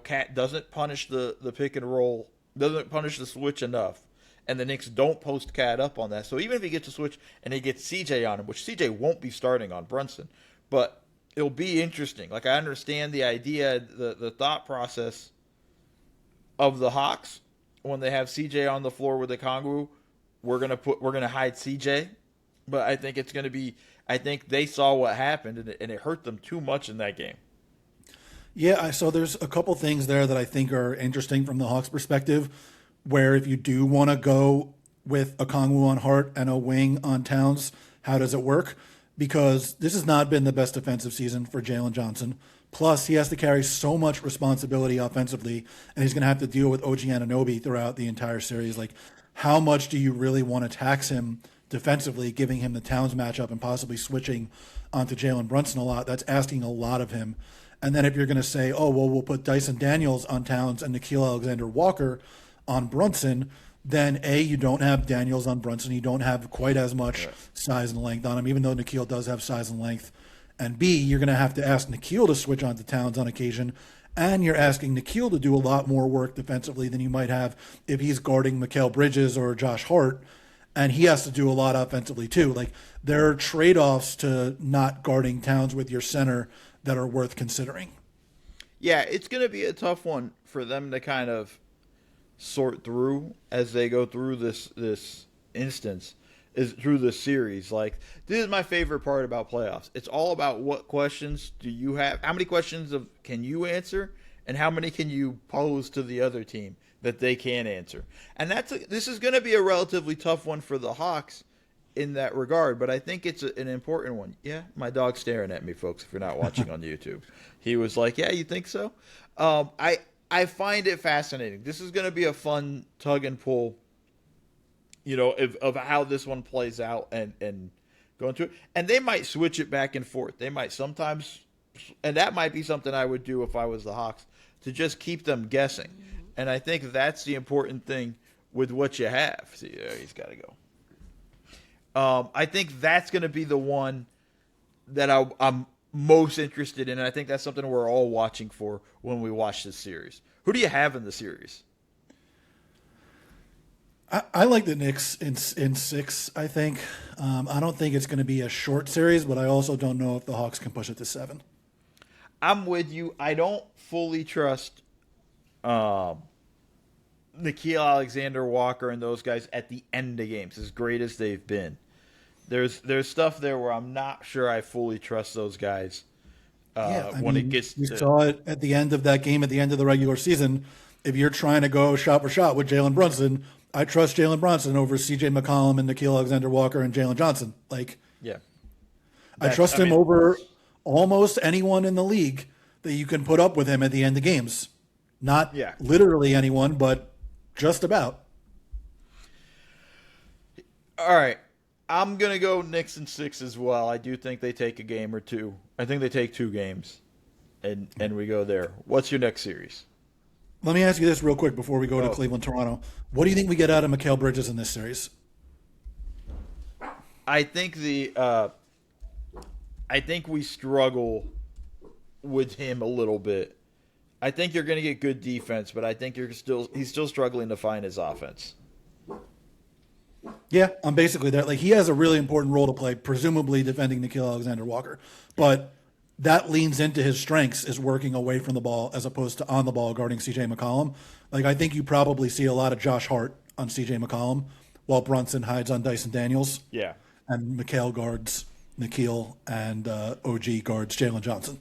Cat doesn't punish the pick and roll, doesn't punish the switch enough. And the Knicks don't post Cat up on that. So even if he gets a switch and he gets CJ on him, which CJ won't be starting on Brunson, but it'll be interesting. Like, I understand the idea, the thought process of the Hawks when they have CJ on the floor with Okongwu. We're gonna hide CJ, but I think it's gonna be. I think they saw what happened, and it hurt them too much in that game. Yeah, so there's a couple things there that I think are interesting from the Hawks' perspective, where if you do want to go with Okongwu on Hart and a wing on Towns, how does it work? Because this has not been the best defensive season for Jalen Johnson. Plus, he has to carry so much responsibility offensively, and he's going to have to deal with OG Anunoby throughout the entire series. Like, how much do you really want to tax him defensively, giving him the Towns matchup and possibly switching onto Jalen Brunson a lot? That's asking a lot of him. And then if you're going to say, we'll put Dyson Daniels on Towns and Nickeil Alexander-Walker on Brunson, then A, you don't have Daniels on Brunson. You don't have quite as much size and length on him, even though Nickeil does have size and length. And B, you're going to have to ask Nickeil to switch on to Towns on occasion. And you're asking Nickeil to do a lot more work defensively than you might have if he's guarding Mikal Bridges or Josh Hart. And he has to do a lot offensively too. Like, there are trade-offs to not guarding Towns with your center that are worth considering. Yeah, it's going to be a tough one for them to kind of sort through as they go through this instance. is through the series. Like, this is my favorite part about playoffs. It's all about what questions do you have, how many questions can you answer, and how many can you pose to the other team that they can't answer. And this is going to be a relatively tough one for the Hawks in that regard, but I think it's an important one. Yeah, my dog's staring at me, folks, if you're not watching on YouTube. He was like, yeah, you think so? I find it fascinating. This is going to be a fun tug and pull, of how this one plays out and go into it. And they might switch it back and forth. They might sometimes, and that might be something I would do if I was the Hawks, to just keep them guessing. And I think that's the important thing with what you have. See, there he's got to go. I think that's going to be the one that I'm most interested in, and I think that's something we're all watching for when we watch this series. Who do you have in the series? I like the Knicks in 6, I think. I don't think it's going to be a short series, but I also don't know if the Hawks can push it to 7. I'm with you. I don't fully trust Nickeil Alexander-Walker and those guys at the end of games, as great as they've been. There's stuff there where I'm not sure I fully trust those guys when it gets you saw it at the end of that game, at the end of the regular season. If you're trying to go shot for shot with Jalen Brunson, I trust Jalen Brunson over C.J. McCollum and Nickeil Alexander-Walker and Jalen Johnson. I trust him over almost anyone in the league that you can put up with him at the end of games. Not literally anyone, but just about. All right. I'm going to go Knicks in 6 as well. I do think they take a game or two. I think they take 2 games, and we go there. What's your next series? Let me ask you this real quick before we go to Cleveland-Toronto. What do you think we get out of Mikal Bridges in this series? I think we struggle with him a little bit. I think you're going to get good defense, but I think he's still struggling to find his offense. Yeah, I'm basically there. He has a really important role to play, presumably defending Nickeil Alexander-Walker. But that leans into his strengths, is working away from the ball as opposed to on the ball guarding C.J. McCollum. I think you probably see a lot of Josh Hart on C.J. McCollum while Brunson hides on Dyson Daniels. Yeah. And Mikal guards Nickeil and OG guards Jalen Johnson.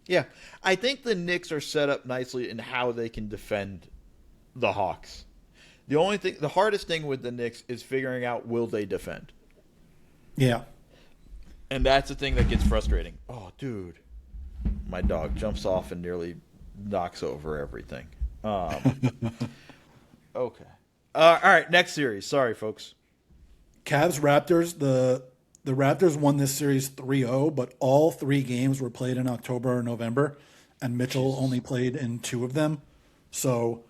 Yeah. I think the Knicks are set up nicely in how they can defend the Hawks. The hardest thing with the Knicks is figuring out, will they defend? Yeah. And that's the thing that gets frustrating. Oh, dude. My dog jumps off and nearly knocks over everything. Okay. All right, next series. Sorry, folks. Cavs-Raptors. The Raptors won this series 3-0, but all 3 games were played in October or November, and Mitchell only played in 2 of them. So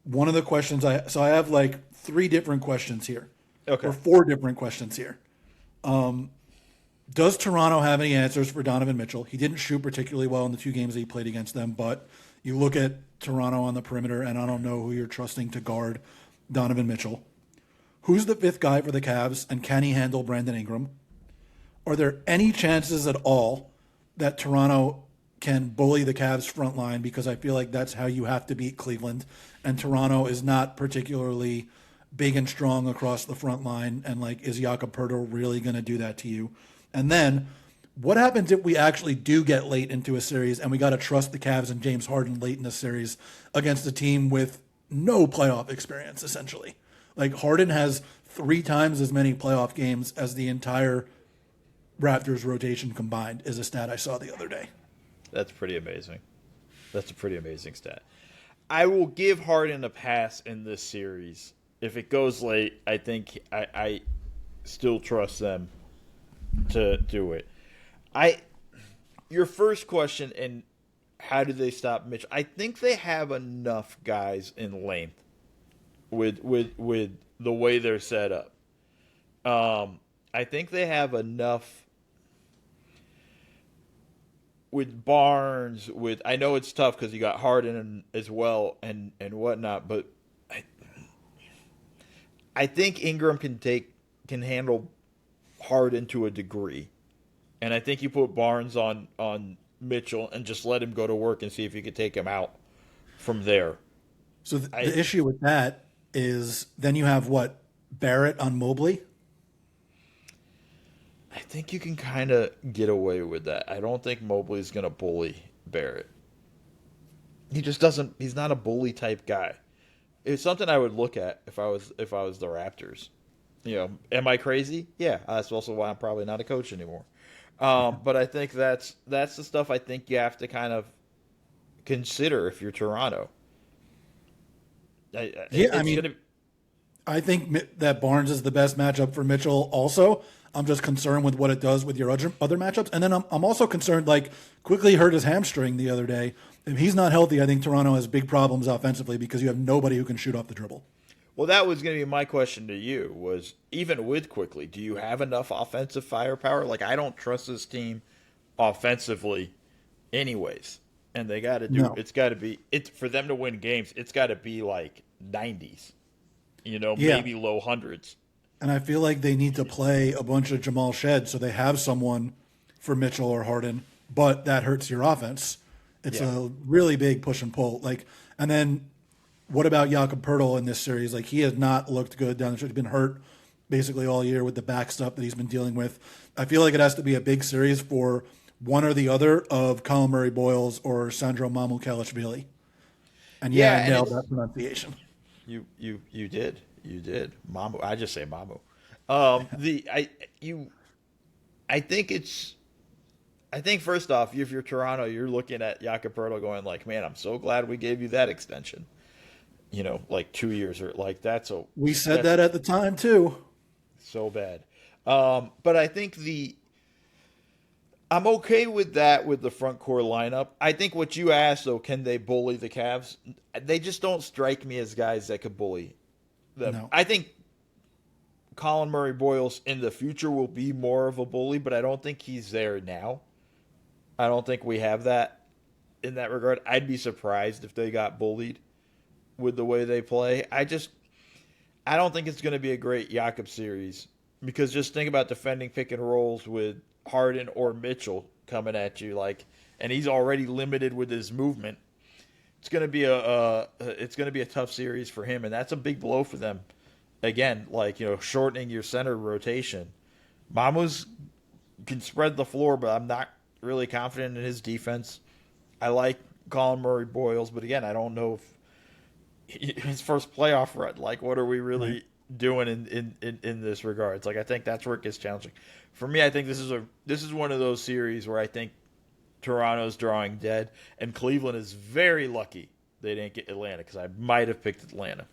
one of the questions I have 3 different questions here. Okay. Or 4 different questions here. Does Toronto have any answers for Donovan Mitchell? He didn't shoot particularly well in the 2 games that he played against them, but you look at Toronto on the perimeter, and I don't know who you're trusting to guard Donovan Mitchell. Who's the 5th guy for the Cavs, and can he handle Brandon Ingram? Are there any chances at all that Toronto can bully the Cavs front line? Because I feel like that's how you have to beat Cleveland, and Toronto is not particularly big and strong across the front line, and is Jakob Poeltl really going to do that to you? And then what happens if we actually do get late into a series and we got to trust the Cavs and James Harden late in the series against a team with no playoff experience, essentially? Harden has 3 times as many playoff games as the entire Raptors rotation combined, is a stat I saw the other day. That's pretty amazing. That's a pretty amazing stat. I will give Harden a pass in this series. If it goes late, I think I still trust them to do it. Your first question, and how do they stop Mitch? I think they have enough guys in length with the way they're set up. I think they have enough with Barnes. I know it's tough because you got Harden as well and whatnot, but I think Ingram can handle Harden to a degree. And I think you put Barnes on Mitchell and just let him go to work and see if you can take him out from there. So the issue with that is then you have Barrett on Mobley? I think you can kind of get away with that. I don't think Mobley's going to bully Barrett. He just doesn't. He's not a bully type guy. It's something I would look at if I was the Raptors. Am I crazy? Yeah, that's also why I'm probably not a coach anymore. But I think that's the stuff I think you have to kind of consider if you're Toronto. I think that Barnes is the best matchup for Mitchell also. I'm just concerned with what it does with your other matchups. And then I'm also concerned, like, Quickly hurt his hamstring the other day. If he's not healthy, I think Toronto has big problems offensively because you have nobody who can shoot off the dribble. Well, that was going to be my question to you, was even with Quickly, do you have enough offensive firepower? Like, I don't trust this team offensively anyways. And they got to do, it's got to be, for them to win games, it's got to be like 90s, maybe low hundreds. And I feel like they need to play a bunch of Jamal Shed so they have someone for Mitchell or Harden, but that hurts your offense. It's a really big push and pull. And then what about Jakob Poeltl in this series? Like, he has not looked good down the stretch. He's been hurt basically all year with the back stuff that he's been dealing with. I feel like it has to be a big series for one or the other of Colin Murray-Boyles or Sandro Mamukelashvili. And I nailed that pronunciation. You did. You did. Mamu. I just say Mamu. I think first off, if you're Toronto, you're looking at Jakob Poeltl going like, man, I'm so glad we gave you that extension. Like 2 years or like that's a. We said that at the time too. So bad. But I think I'm okay with that with the front court lineup. I think what you asked though, can they bully the Cavs? They just don't strike me as guys that could bully them. No. I think Colin Murray-Boyles in the future will be more of a bully, but I don't think he's there now. I don't think we have that in that regard. I'd be surprised if they got bullied with the way they play. I don't think it's going to be a great Jakob series because just think about defending pick and rolls with Harden or Mitchell coming at you and he's already limited with his movement. It's going to be a tough series for him, and that's a big blow for them. Again, shortening your center rotation. Mamu's can spread the floor, but I'm not really confident in his defense. I like Colin Murray-Boyles, but again, I don't know if his first playoff run. What are we really doing in this regard? I think that's where it gets challenging. For me, I think this is one of those series where I think Toronto's drawing dead, and Cleveland is very lucky they didn't get Atlanta because I might have picked Atlanta.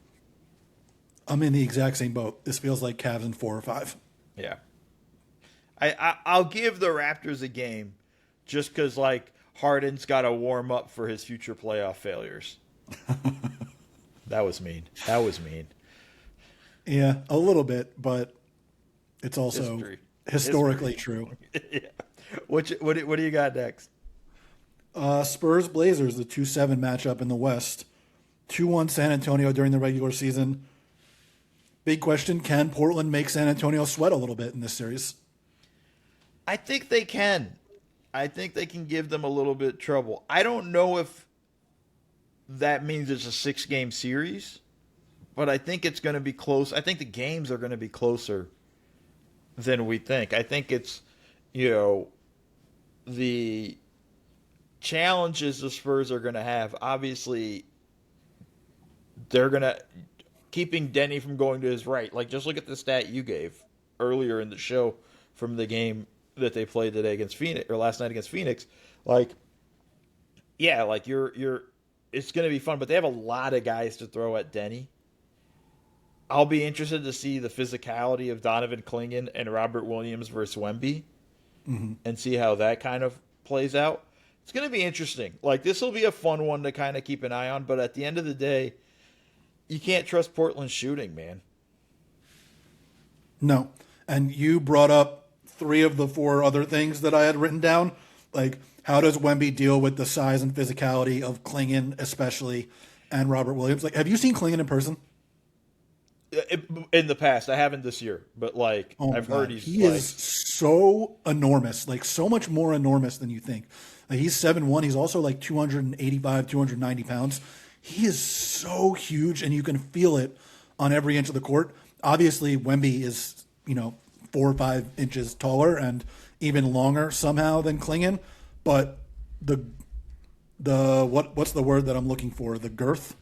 I'm in the exact same boat. This feels like Cavs in 4 or 5. Yeah. I'll give the Raptors a game just because, Harden's got to warm up for his future playoff failures. That was mean. Yeah, a little bit, but it's also historically true. Yeah. What do you got next? Spurs-Blazers, the 2-7 matchup in the West. 2-1 San Antonio during the regular season. Big question, can Portland make San Antonio sweat a little bit in this series? I think they can. I think they can give them a little bit of trouble. I don't know if that means it's a 6-game series, but I think it's going to be close. I think the games are going to be closer than we think. I think it's, the challenges the Spurs are going to have. Obviously, they're going to keeping Denny from going to his right. Just look at the stat you gave earlier in the show from the game that they played today against Phoenix or last night against Phoenix. You're it's going to be fun, but they have a lot of guys to throw at Denny. I'll be interested to see the physicality of Donovan Clingan and Robert Williams versus Wemby and see how that kind of plays out. It's going to be interesting. This will be a fun one to kind of keep an eye on, but at the end of the day, you can't trust Portland's shooting, man. No. And you brought up 3 of the 4 other things that I had written down. How does Wemby deal with the size and physicality of Clingan, especially, and Robert Williams? Have you seen Clingan in person? In the past. I haven't this year, but I've heard he is so enormous, so much more enormous than you think. He's 7'1". He's also 285, 290 pounds. He is so huge, and you can feel it on every inch of the court. obviously Wemby is 4 or 5 inches taller and even longer somehow than Klingon, but what's the word that I'm looking for? The girth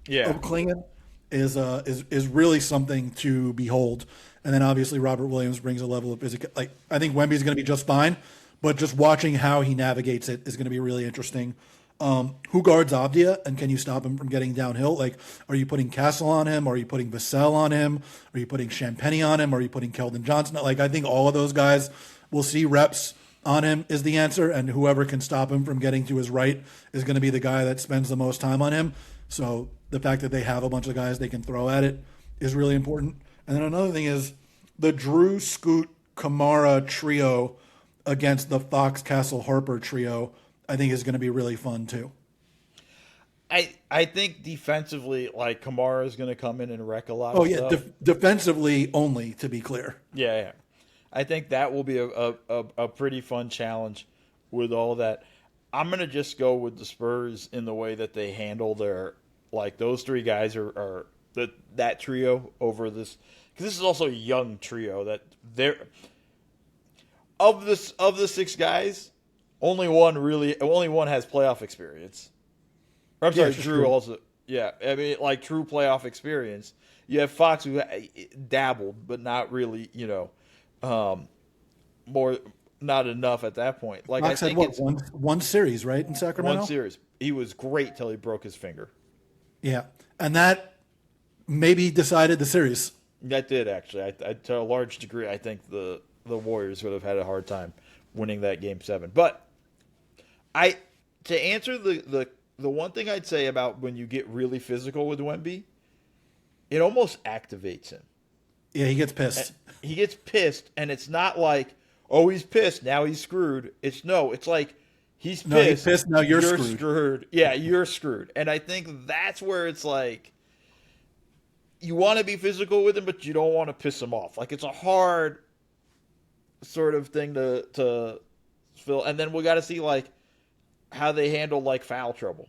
of Klingon is really something to behold. And then obviously Robert Williams brings a level of physical. Like, I think Wemby's going to be just fine, but just watching how he navigates it is going to be really interesting. Who guards Avdia, and can you stop him from getting downhill? Like, are you putting Castle on him? Are you putting Vassell on him? Are you putting Champagny on him? Are you putting Keldon Johnson? Like, I think all of those guys will see reps on him is the answer, and whoever can stop him from getting to his right is going to be the guy that spends the most time on him. So the fact that they have a bunch of guys they can throw at it is really important. And then another thing is the Drew, Scoot, Kamara trio against the Fox, Castle, Harper trio, I think is going to be really fun too. I think defensively, like, Kamara is going to come in and wreck a lot of stuff. Defensively only, to be clear. Yeah. I think that will be a pretty fun challenge with all that. I'm going to just go with the Spurs in the way that they handle their, like, those three guys are that trio over this, because this is also a young trio that they're of the 6 guys, only one has playoff experience. Or, I'm sorry, Drew true. Also. Yeah, I mean, like, true playoff experience. You have Fox, who dabbled, but not really, more, not enough at that point. Like, Fox I think had one series, right, in Sacramento? One series. He was great till he broke his finger. Yeah, and that maybe decided the series. That did, actually. To a large degree, I think the Warriors would have had a hard time winning that Game 7. But to answer the one thing I'd say about when you get really physical with Wemby, it almost activates him. Yeah, he gets pissed. He gets pissed, and it's not like, oh, he's pissed, now he's screwed. It's like, he's pissed. No, he's pissed, now you're screwed. Yeah, you're screwed. And I think that's where it's like, you want to be physical with him, but you don't want to piss him off. Like, it's a hard sort of thing to fill. And then we got to see, like, how they handle, like, foul trouble.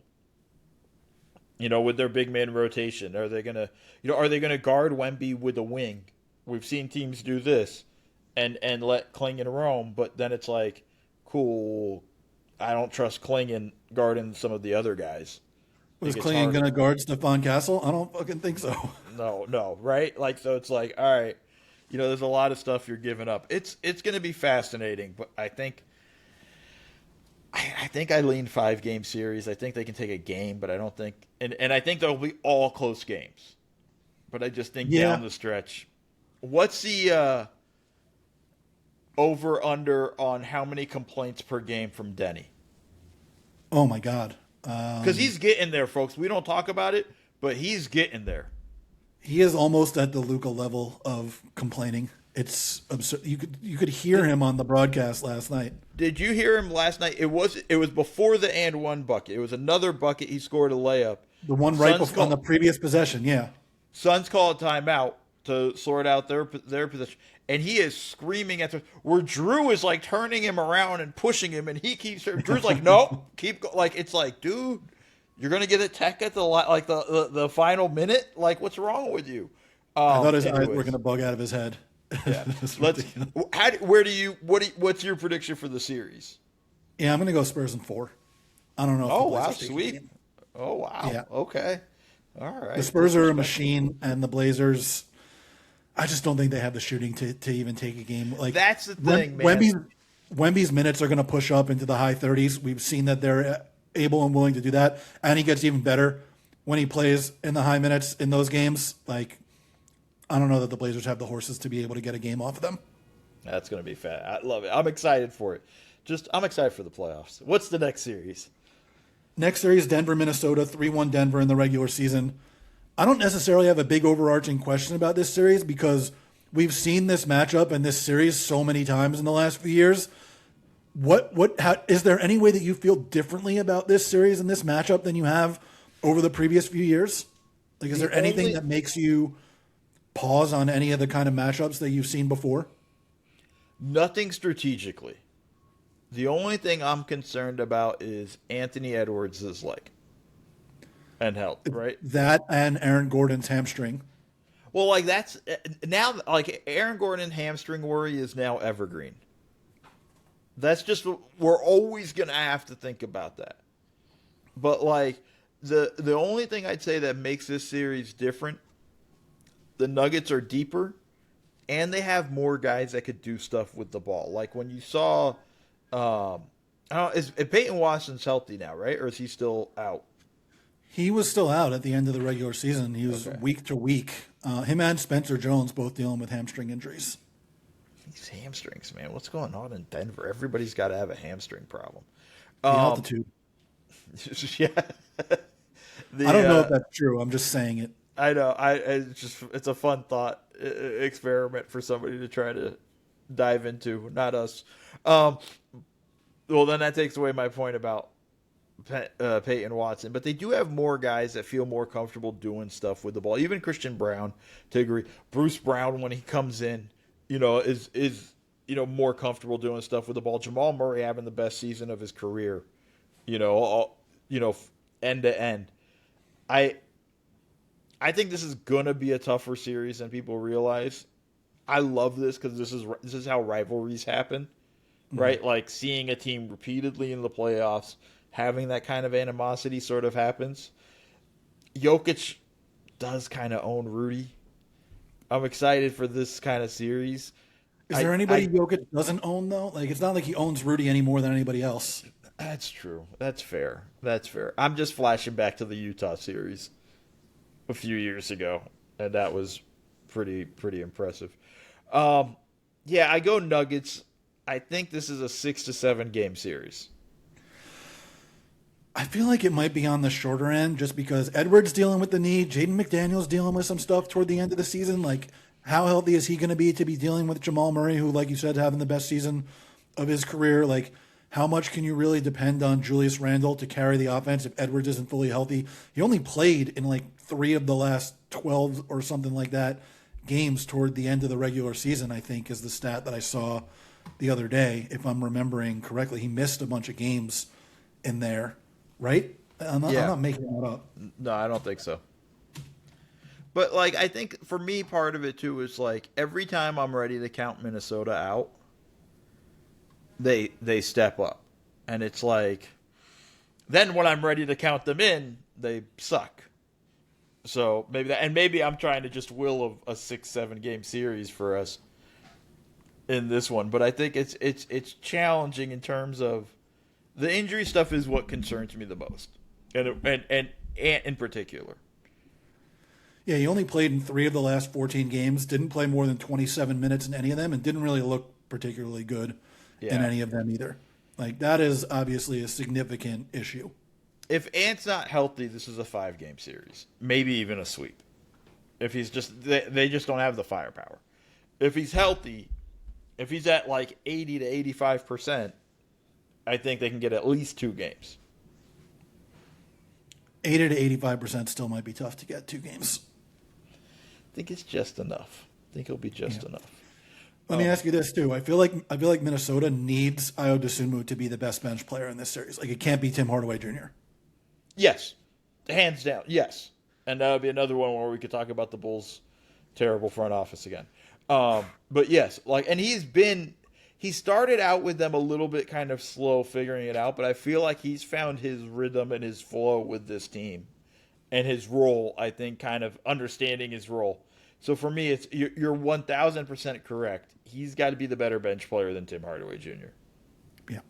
With their big man rotation. Are they gonna guard Wemby with a wing? We've seen teams do this and let Klingon roam, but then it's like, cool, I don't trust Klingon guarding some of the other guys. Was Klingon going to guard Stephon Castle? I don't fucking think so. No, right? Like, so it's like, all right, there's a lot of stuff you're giving up. It's going to be fascinating, but I think I lean 5-game series. I think they can take a game, but I don't think, and I think they'll be all close games. But I just think down the stretch. What's the over-under on how many complaints per game from Denny? Oh, my God. Because he's getting there, folks. We don't talk about it, but he's getting there. He is almost at the Luka level of complaining. It's absurd. You could hear him on the broadcast last night. Did you hear him last night? It was before the and one bucket. It was another bucket. He scored a layup. The one right before on the previous possession. Yeah. Suns called timeout to sort out their position, and he is screaming at where Drew is like turning him around and pushing him, and he keeps. Drew's like, no, keep like it's like, dude, you're gonna get a tech at the final minute. Like, what's wrong with you? I thought his eyes were gonna bug out of his head. Yeah. What's your prediction for the series? Yeah, I'm gonna go Spurs in 4. I don't know. Oh wow, sweet. Oh wow. Yeah. Okay. All right. The Spurs are a machine, and the Blazers, I just don't think they have the shooting to even take a game. Like, that's the thing, man. Wemby's minutes are going to push up into the high 30s. We've seen that they're able and willing to do that, and he gets even better when he plays in the high minutes in those games. Like, I don't know that the Blazers have the horses to be able to get a game off of them. That's going to be fat. I love it. I'm excited for it. I'm excited for the playoffs. What's the next series? Next series, Denver, Minnesota, 3-1 Denver in the regular season. I don't necessarily have a big overarching question about this series because we've seen this matchup and this series so many times in the last few years. Is there any way that you feel differently about this series and this matchup than you have over the previous few years? Like, is there anything that makes you pause on any of the kind of matchups that you've seen before? Nothing strategically. The only thing I'm concerned about is Anthony Edwards' leg and health, right? That and Aaron Gordon's hamstring. Well, like that's now like Aaron Gordon hamstring worry is now evergreen. That's just we're always gonna have to think about that. But like the only thing I'd say that makes this series different, the Nuggets are deeper, and they have more guys that could do stuff with the ball. Like when you saw, I don't is Peyton Watson's healthy now, right? Or is he still out? He was still out at the end of the regular season. He was week to week. Him and Spencer Jones both dealing with hamstring injuries. These hamstrings, man. What's going on in Denver? Everybody's got to have a hamstring problem. The altitude. Yeah. I don't know if that's true. I'm just saying it. I know. It's a fun thought experiment for somebody to try to dive into, not us. Well, then that takes away my point about Peyton Watson, but they do have more guys that feel more comfortable doing stuff with the ball. Even Christian Brown, to agree. Bruce Brown, when he comes in, is more comfortable doing stuff with the ball. Jamal Murray having the best season of his career, end to end. I think this is gonna be a tougher series than people realize. I love this because this is how rivalries happen, right? Mm-hmm. Like seeing a team repeatedly in the playoffs, having that kind of animosity sort of happens. Jokic does kind of own Rudy. I'm excited for this kind of series. Is there anybody Jokic doesn't own, though? Like, it's not like he owns Rudy any more than anybody else. That's true. That's fair. I'm just flashing back to the Utah series a few years ago, and that was pretty impressive. Yeah, I go Nuggets. I think this is a 6 to 7 game series. I feel like it might be on the shorter end just because Edwards dealing with the knee, Jaden McDaniels dealing with some stuff toward the end of the season. Like, how healthy is he going to be dealing with Jamal Murray, who, like you said, having the best season of his career? Like, how much can you really depend on Julius Randle to carry the offense if Edwards isn't fully healthy? He only played in like 3 of the last 12 or something like that games toward the end of the regular season, I think, is the stat that I saw the other day, if I'm remembering correctly. He missed a bunch of games in there. Right? I'm not making that up. No, I don't think so. But, like, I think for me, part of it, too, is, like, every time I'm ready to count Minnesota out, they step up. And it's like, then when I'm ready to count them in, they suck. So maybe I'm trying to just will a 6-7 game series for us in this one. But I think it's challenging in terms of the injury stuff is what concerns me the most, and in particular. Yeah, he only played in 3 of the last 14 games, didn't play more than 27 minutes in any of them, and didn't really look particularly good in any of them either. Like, that is obviously a significant issue. If Ant's not healthy, this is a 5-game series, maybe even a sweep. If he's they just don't have the firepower. If he's healthy, if he's at like 80 to 85%, I think they can get at least 2 games. 80 to 85% still might be tough to get 2 games. I think it's just enough. I think it'll be just enough. Let me ask you this too. I feel like Minnesota needs Ayo Dosunmu to be the best bench player in this series. Like, it can't be Tim Hardaway Jr. Yes, hands down. Yes, and that would be another one where we could talk about the Bulls' terrible front office again. But yes, he started out with them a little bit kind of slow figuring it out, but I feel like he's found his rhythm and his flow with this team and his role, I think, kind of understanding his role. So for me, you're 1,000% correct. He's got to be the better bench player than Tim Hardaway Jr. Yeah.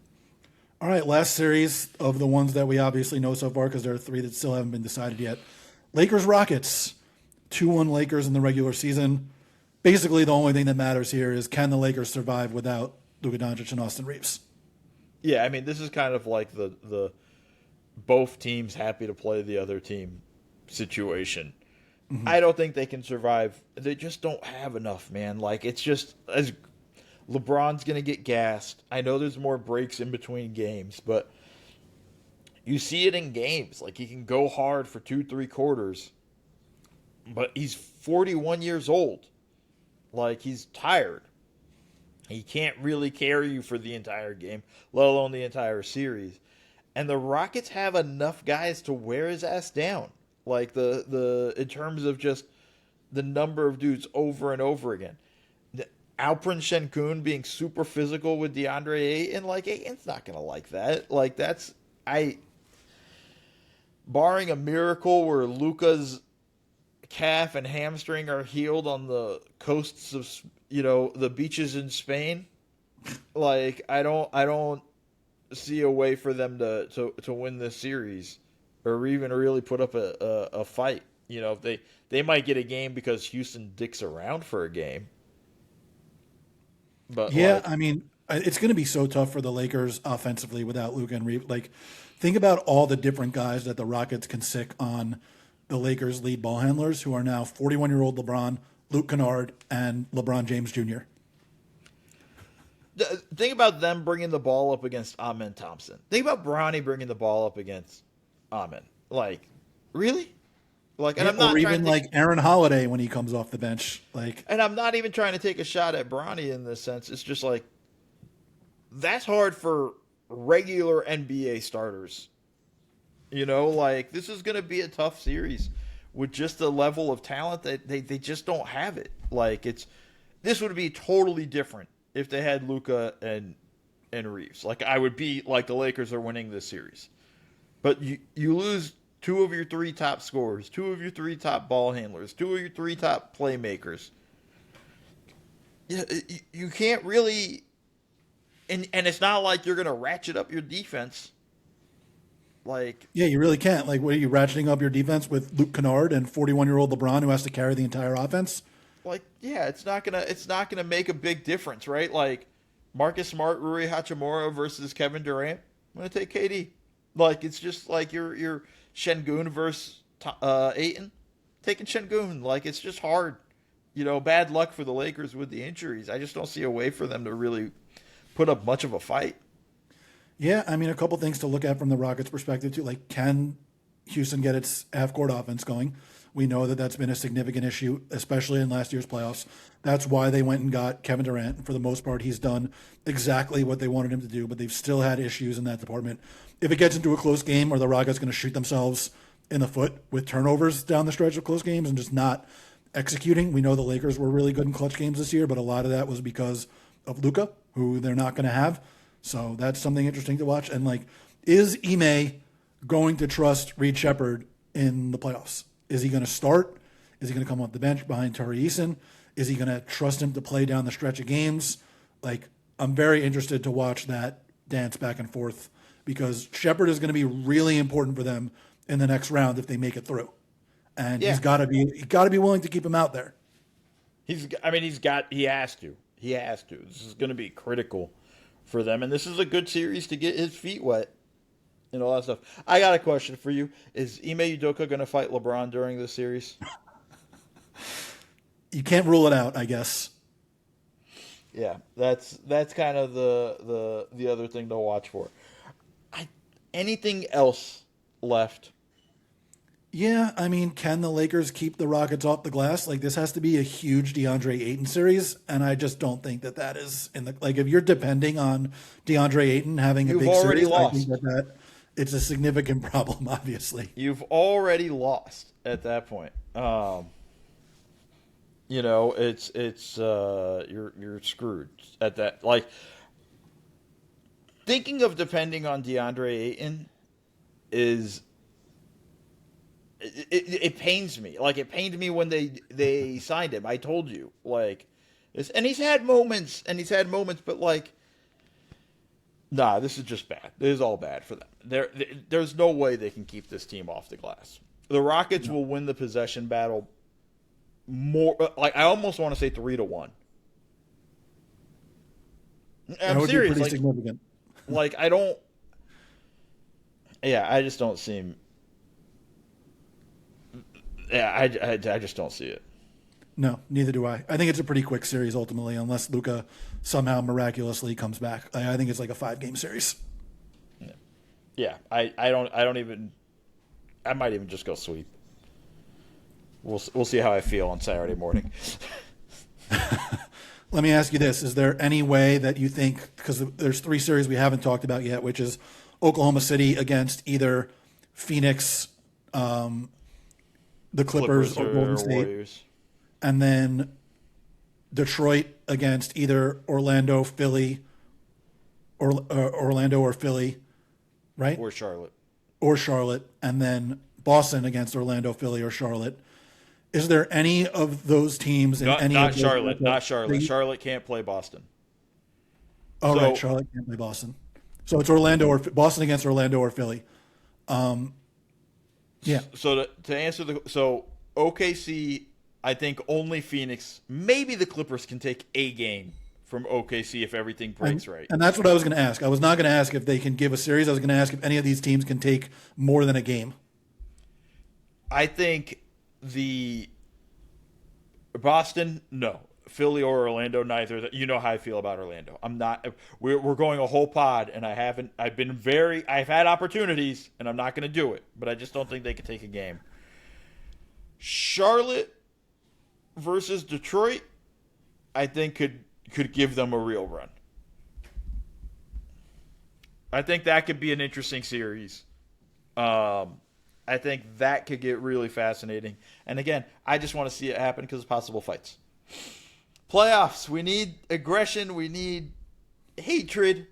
All right, last series of the ones that we obviously know so far because there are 3 that still haven't been decided yet. Lakers-Rockets, 2-1 Lakers in the regular season. Basically, the only thing that matters here is can the Lakers survive without Luka Doncic and Austin Reeves? Yeah, I mean, this is kind of like the both teams happy to play the other team situation. Mm-hmm. I don't think they can survive. They just don't have enough, man. Like, it's just as LeBron's going to get gassed. I know there's more breaks in between games, but you see it in games. Like, he can go hard for 2-3 quarters, but he's 41 years old. Like, he's tired. He can't really carry you for the entire game, let alone the entire series. And the Rockets have enough guys to wear his ass down. Like, in terms of just the number of dudes over and over again. Alperen Şengün being super physical with DeAndre Ayton, like Ayton's not gonna like that. Like that's barring a miracle where Luka's calf and hamstring are healed on the coasts of the beaches in Spain. Like I don't see a way for them to win this series or even really put up a fight. They might get a game because Houston dicks around for a game. But yeah, I mean, it's going to be so tough for the Lakers offensively without Luka and Reeves. Like, think about all the different guys that the Rockets can sick on the Lakers' lead ball handlers, who are now 41-year-old LeBron, Luke Kennard, and LeBron James Jr. Think about them bringing the ball up against Amen Thompson. Think about Bronny bringing the ball up against Amen. Like, really? Like, and I'm not or even like Aaron Holiday when he comes off the bench. Like, and I'm not even trying to take a shot at Bronny in this sense. It's just like that's hard for regular NBA starters. Like this is going to be a tough series with just the level of talent that they just don't have it. Like this would be totally different if they had Luka and Reeves. Like I would be like the Lakers are winning this series, but you lose two of your three top scorers, two of your three top ball handlers, two of your three top playmakers. Yeah, you can't really, and it's not like you're going to ratchet up your defense. Like, yeah, you really can't. Like, what are you ratcheting up your defense with Luke Kennard and 41-year-old LeBron who has to carry the entire offense? Like, yeah, it's not gonna make a big difference, right? Like, Marcus Smart, Rui Hachimura versus Kevin Durant. I'm gonna take KD. Like, it's just like you're Şengün versus Ayton. Taking Şengün. Like, it's just hard. Bad luck for the Lakers with the injuries. I just don't see a way for them to really put up much of a fight. Yeah, I mean, a couple things to look at from the Rockets' perspective, too. Like, can Houston get its half-court offense going? We know that that's been a significant issue, especially in last year's playoffs. That's why they went and got Kevin Durant. For the most part, he's done exactly what they wanted him to do, but they've still had issues in that department. If it gets into a close game, are the Rockets going to shoot themselves in the foot with turnovers down the stretch of close games and just not executing? We know the Lakers were really good in clutch games this year, but a lot of that was because of Luka, who they're not going to have. So that's something interesting to watch. And, like, is Ime going to trust Reed Shepherd in the playoffs? Is he going to start? Is he going to come off the bench behind Tari Eason? Is he going to trust him to play down the stretch of games? Like, I'm very interested to watch that dance back and forth because Shepherd is going to be really important for them in the next round if they make it through. And he's got to be willing to keep him out there. He has to. This is going to be critical for them, and this is a good series to get his feet wet and all that stuff. I got a question for you. Is Ime Udoka going to fight LeBron during this series? You can't rule it out, I guess. Yeah, that's kind of the other thing to watch for. Anything else left? Yeah, I mean, can the Lakers keep the Rockets off the glass? Like, this has to be a huge DeAndre Ayton series, and I just don't think that is in the like. If you're depending on DeAndre Ayton having a big series, I think that it's a significant problem. Obviously, you've already lost at that point. It's you're screwed at that. Like, thinking of depending on DeAndre Ayton is. It pains me. Like, it pained me when they signed him. I told you. Like, and he's had moments, but, like, nah, this is just bad. This is all bad for them. There's no way they can keep this team off the glass. The Rockets will win the possession battle more, like, I almost want to say 3-1. I'm serious. Be pretty significant. Like, I just don't seem. Yeah, I just don't see it. No, neither do I. I think it's a pretty quick series ultimately, unless Luka somehow miraculously comes back. I think it's like a 5-game series. Yeah, I don't even. I might even just go sweep. We'll see how I feel on Saturday morning. Let me ask you this: is there any way that you think, because there's 3 series we haven't talked about yet, which is Oklahoma City against either Phoenix, the Clippers or Golden State. Warriors. and then Detroit against either Orlando, Philly, or Orlando or Philly, right? Or Charlotte. Or Charlotte, and then Boston against Orlando, Philly, or Charlotte. Is there any of those teams in any not of those Charlotte, matchups not Charlotte. that you- Charlotte can't play Boston. Oh, So- right. Charlotte can't play Boston. So it's Orlando or Boston against Orlando or Philly. Yeah. So to answer so OKC, I think only Phoenix, maybe the Clippers can take a game from OKC if everything breaks right. And that's what I was going to ask. I was not going to ask if they can give a series. I was going to ask if any of these teams can take more than a game. I think the Boston, no. Philly or Orlando, neither. You know how I feel about Orlando. I'm not. We're going a whole pod, and I've had opportunities, and I'm not going to do it. But I just don't think they can take a game. Charlotte versus Detroit, I think could give them a real run. I think that could be an interesting series. I think that could get really fascinating. And again, I just want to see it happen because of possible fights. Playoffs, we need aggression, we need hatred.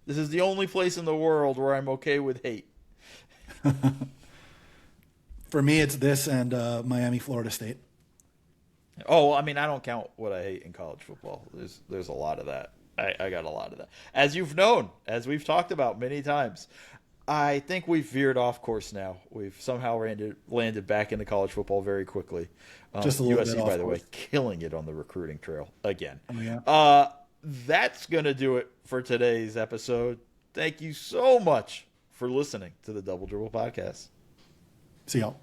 This is the only place in the world where I'm okay with hate. For me, it's this and Miami, Florida State. Oh, I mean, I don't count what I hate in college football. There's a lot of that. I got a lot of that. As you've known, as we've talked about many times, I think we've veered off course now. We've somehow landed back into college football very quickly. Just a little USC, bit by off the way, course. killing it on the recruiting trail again. Oh, yeah. That's going to do it for today's episode. Thank you so much for listening to the Double Dribble Podcast. See y'all.